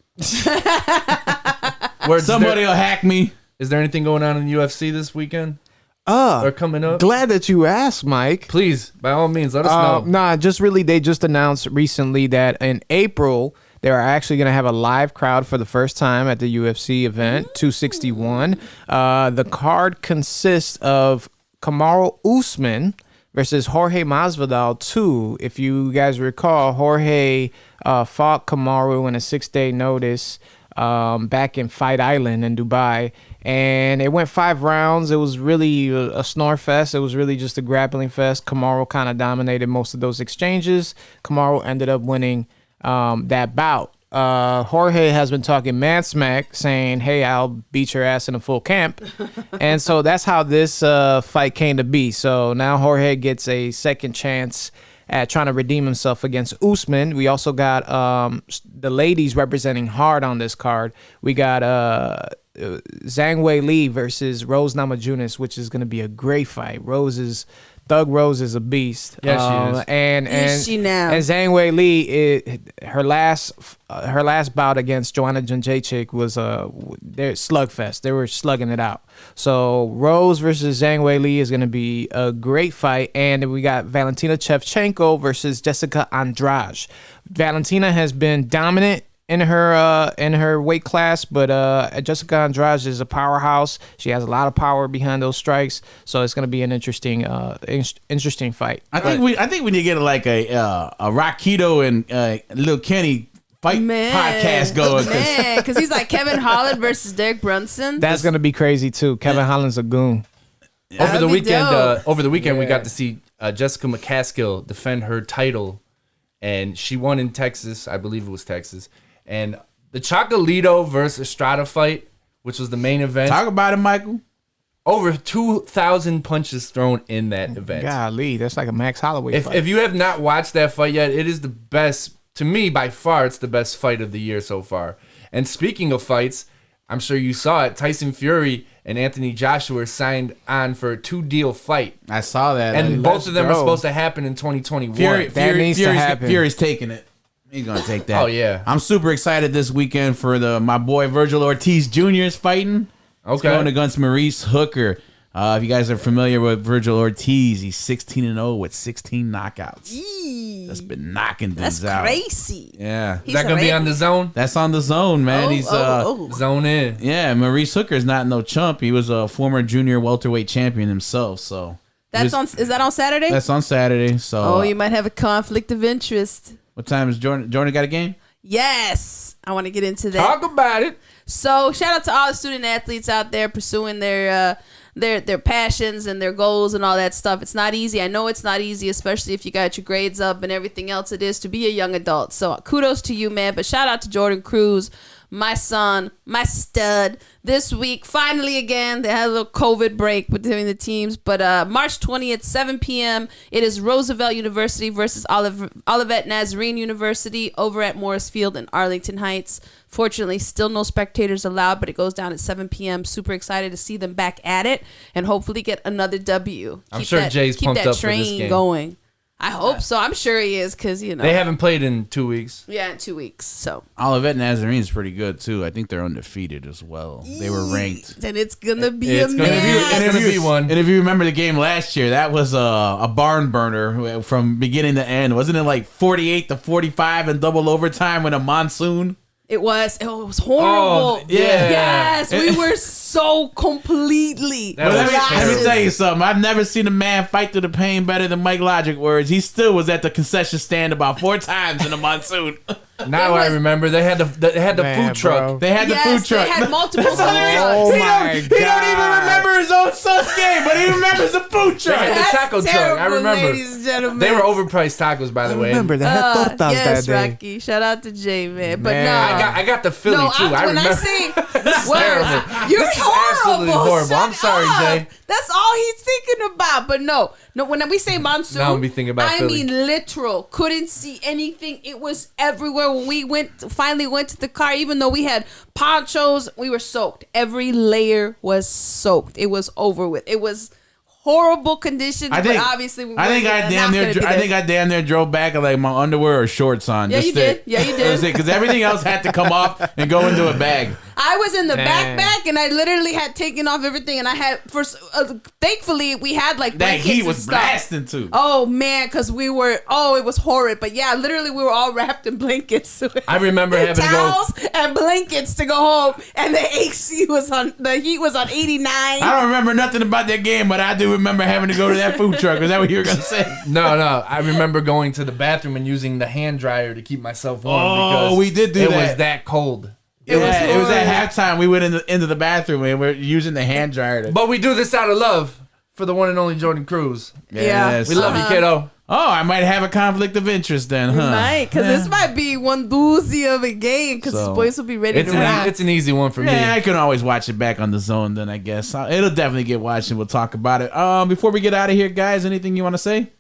Somebody will hack me. Is there anything going on in the UFC this weekend? Or coming up? Glad that you asked, Mike. Please, by all means, let us know. They just announced recently that in April, they are actually going to have a live crowd for the first time at the UFC event, 261. The card consists of Camaro Usman versus Jorge Masvidal 2. If you guys recall, Jorge fought Camaro in a 6-day notice back in Fight Island in Dubai, and it went 5 rounds. It was really a snore fest. It was really just a grappling fest. Camaro kind of dominated most of those exchanges. Camaro ended up winning that bout. Jorge has been talking mad smack, saying, hey, I'll beat your ass in a full camp. And so that's how this fight came to be. So now Jorge gets a second chance at trying to redeem himself against Usman. We also got the ladies representing hard on this card. We got Zhang Wei Li versus Rose Namajunas, which is going to be a great fight. Thug Rose is a beast. Yes, she is. And Is she now? And Zhang Wei Li, her last bout against Joanna Jędrzejczyk was their slugfest. They were slugging it out. So Rose versus Zhang Wei Li is going to be a great fight. And then we got Valentina Chefchenko versus Jessica Andraj. Valentina has been dominant in her weight class, but Jessica Andrade is a powerhouse. She has a lot of power behind those strikes, so it's going to be an interesting fight. I think we need to get like a Rakido and Lil Kenny fight podcast going, because he's like Kevin Holland versus Derek Brunson. That's going to be crazy too. Kevin Holland's a goon. Over the weekend, we got to see Jessica Mccaskill defend her title, and she won in Texas. I believe it was Texas. And the Chocolito versus Estrada fight, which was the main event. Talk about it, Michael. Over 2,000 punches thrown in that event. Golly, that's like a Max Holloway fight. If you have not watched that fight yet, it is the best. To me, by far, it's the best fight of the year so far. And speaking of fights, I'm sure you saw it. Tyson Fury and Anthony Joshua signed on for a 2-deal fight. I saw that. And both of them are supposed to happen in 2021. Fury's taking it. He's going to take that. Oh, yeah. I'm super excited this weekend for my boy Virgil Ortiz Jr. is fighting. Okay. He's going against Maurice Hooker. If you guys are familiar with Virgil Ortiz, he's 16-0 with 16 knockouts. That's been knocking dudes out. That's crazy. Yeah. Is that going to be on The Zone? That's on The Zone, man. He's Zone in. Yeah, Maurice Hooker's not no chump. He was a former junior welterweight champion himself, so Is that on Saturday? That's on Saturday. So. Oh, you might have a conflict of interest. What time is Jordan? Jordan got a game? Yes, I want to get into that. Talk about it. So shout out to all the student athletes out there pursuing their passions and their goals and all that stuff. It's not easy. I know it's not easy, especially if you got your grades up and everything else it is to be a young adult. So kudos to you, man. But shout out to Jordan Cruz, my son, my stud. This week, finally again, they had a little COVID break between the teams. But March 20th, 7 p.m., it is Roosevelt University versus Olivet Nazarene University over at Morris Field in Arlington Heights. Fortunately, still no spectators allowed, but it goes down at 7 p.m. Super excited to see them back at it and hopefully get another W. I'm sure Jay's pumped up for this game. Keep that train going. I hope so. I'm sure he is because, you know. They haven't played in 2 weeks. Yeah, in 2 weeks. So Olivet Nazarene is pretty good, too. I think they're undefeated as well. They were ranked. And it's going to be It's going to be one. And if you remember the game last year, that was a barn burner from beginning to end. Wasn't it like 48-45 in double overtime with a monsoon? It was horrible. Oh, yeah. Yes, we were so completely. Let me tell you something. I've never seen a man fight through the pain better than Mike Logic words. He still was at the concession stand about 4 times in the monsoon. Now I remember they had the food truck. Bro. They had the food truck. They had multiple. Oh my God. He don't even remember his own son's game, but he remembers the food truck. They had the taco truck. I remember. Ladies and gentlemen. They were overpriced tacos, by the way. I remember they had tortas yes, that day. Rocky. Shout out to Jay, man. But Man. no, I got the Philly too. I when remember. I say terrible. you're This is horrible. absolutely horrible. Shut I'm sorry, up. Jay. That's all he's thinking about. But no. When we say monsoon, Now we thinking about I Philly. mean literal. Couldn't see anything. It was everywhere. When we finally went to the car, even though we had ponchos, we were soaked. Every layer was soaked. It was over with. It was horrible conditions. But obviously, I think I damn near drove back with like my underwear or shorts on. Yeah, you did. Yeah, you did. Because everything else had to come off and go into a bag. I was in the Dang. backpack and I literally had taken off everything, and I had thankfully we had like That blankets heat and was stuff. blasting too. Oh man, because it was horrid. But yeah, literally we were all wrapped in blankets. I remember having to go. towels and blankets to go home, and the heat was on 89. I don't remember nothing about that game, but I do remember having to go to that food truck. Is that what you were gonna say? No. I remember going to the bathroom and using the hand dryer to keep myself warm. Oh, because we did do it that. It was that cold. It was at halftime. We went into the bathroom and we're using the hand dryer. But we do this out of love for the one and only Jordan Cruz. Yes. We love you, kiddo. Oh, I might have a conflict of interest then, huh? You might, because this might be one doozy of a game, because the boys will be ready to rock. It's an easy one for me. Yeah, I can always watch it back on the zone then, I guess. It'll definitely get watched and we'll talk about it. Before we get out of here, guys, anything you want to say?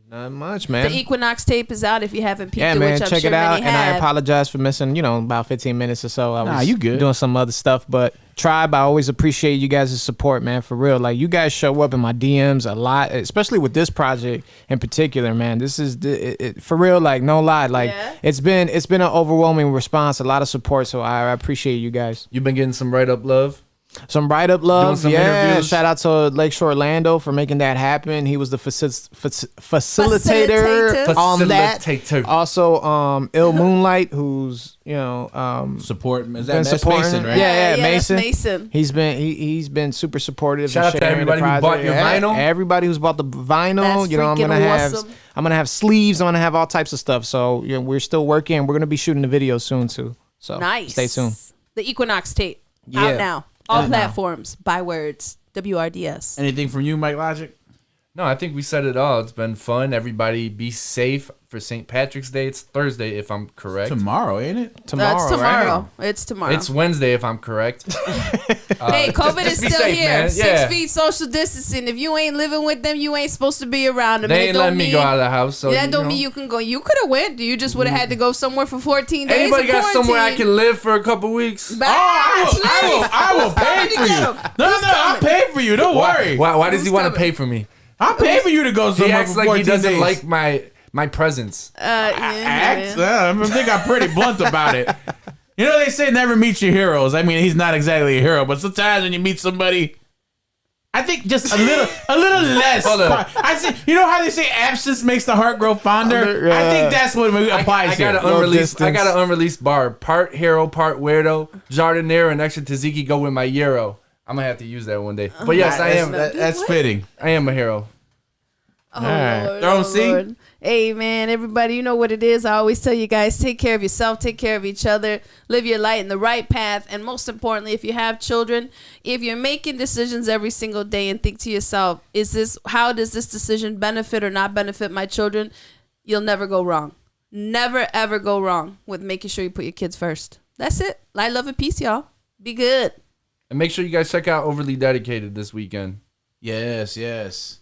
Not much, man. The Equinox tape is out if you haven't peeked Yeah, it, man, which I'm check sure it out. many And I have. apologize for missing, about 15 minutes or so. I was you good. doing some other stuff, but Tribe, I always appreciate you guys' support, man, for real. Like, you guys show up in my DMs a lot, especially with this project in particular, man. This is for real, like, no lie. Like, it's been an overwhelming response, a lot of support, so I appreciate you guys. You've been getting some write-up love? Some write-up love, Doing some yeah. interviews? Shout out to Lakeshore Orlando for making that happen. He was the facilitator on that. Facilitator. Also, Il Moonlight, who's Support. Is been that supporting, Mason, right? Yeah, that's Mason. Mason. He's been super supportive. Shout and out to sharing the everybody who bought your project. vinyl. Everybody who's bought the vinyl. That's I'm freaking gonna awesome. have sleeves. I'm gonna have all types of stuff. So we're still working. We're gonna be shooting the video soon too. So Nice. stay tuned. The Equinox tape Yeah. out now. All Out now. platforms. By words. WRDS. Anything from you, Mike Logic? No, I think we said it all. It's been fun. Everybody be safe for St. Patrick's Day. It's Thursday, if I'm correct. Tomorrow, ain't it? Tomorrow, It's tomorrow. right? It's tomorrow. It's Wednesday, if I'm correct. Hey, COVID just is be still safe, here. man. 6 Yeah. feet social distancing. If you ain't living with them, you ain't supposed to be around them. They And it ain't don't letting me go out of the house. So that don't mean you can go. You could have went. You just would have had to go somewhere for 14 days. Anybody of got somewhere I quarantine. can live for a couple weeks? I will pay for you. No, I'll pay for you. Don't worry. Why does he want to pay for me? I'll pay for you to go He somewhere acts for like 14 he doesn't days. like my presence. I think I'm pretty blunt about it. You know, they say never meet your heroes. I mean, he's not exactly a hero, but sometimes when you meet somebody, I think just a little less. Hold on. I say, you know how they say absence makes the heart grow fonder? I think that's what applies I here. got an unreleased bar. Part hero, part weirdo. Jardinero and extra tzatziki go with my gyro. I'm gonna have to use that one day. But yes, I am. That's fitting. I am a hero. Oh, Lord, Lord, C. Hey, man, everybody, you know what it is. I always tell you guys, take care of yourself, take care of each other, live your life in the right path. And most importantly, if you have children, if you're making decisions every single day and think to yourself, how does this decision benefit or not benefit my children? You'll never go wrong. Never, ever go wrong with making sure you put your kids first. That's it. Light, love, and peace, y'all. Be good. And make sure you guys check out Overly Dedicated this weekend. Yes, yes.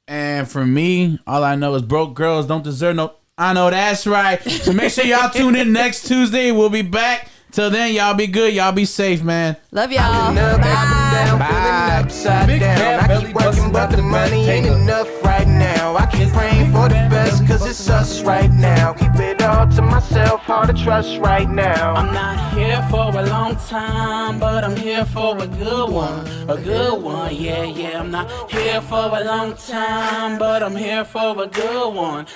And for me, all I know is broke girls don't deserve no. I know that's right. So make sure y'all tune in next Tuesday. We'll be back. Till then, y'all be good. Y'all be safe, man. Love y'all. Bye. Upside down. I keep working, but the money ain't enough right now. I keep praying for the best, cause it's us right now. Keep it all to myself, hard to trust right now. I'm not here for a long time, but I'm here for a good one. A good one, yeah, yeah. I'm not here for a long time, but I'm here for a good one.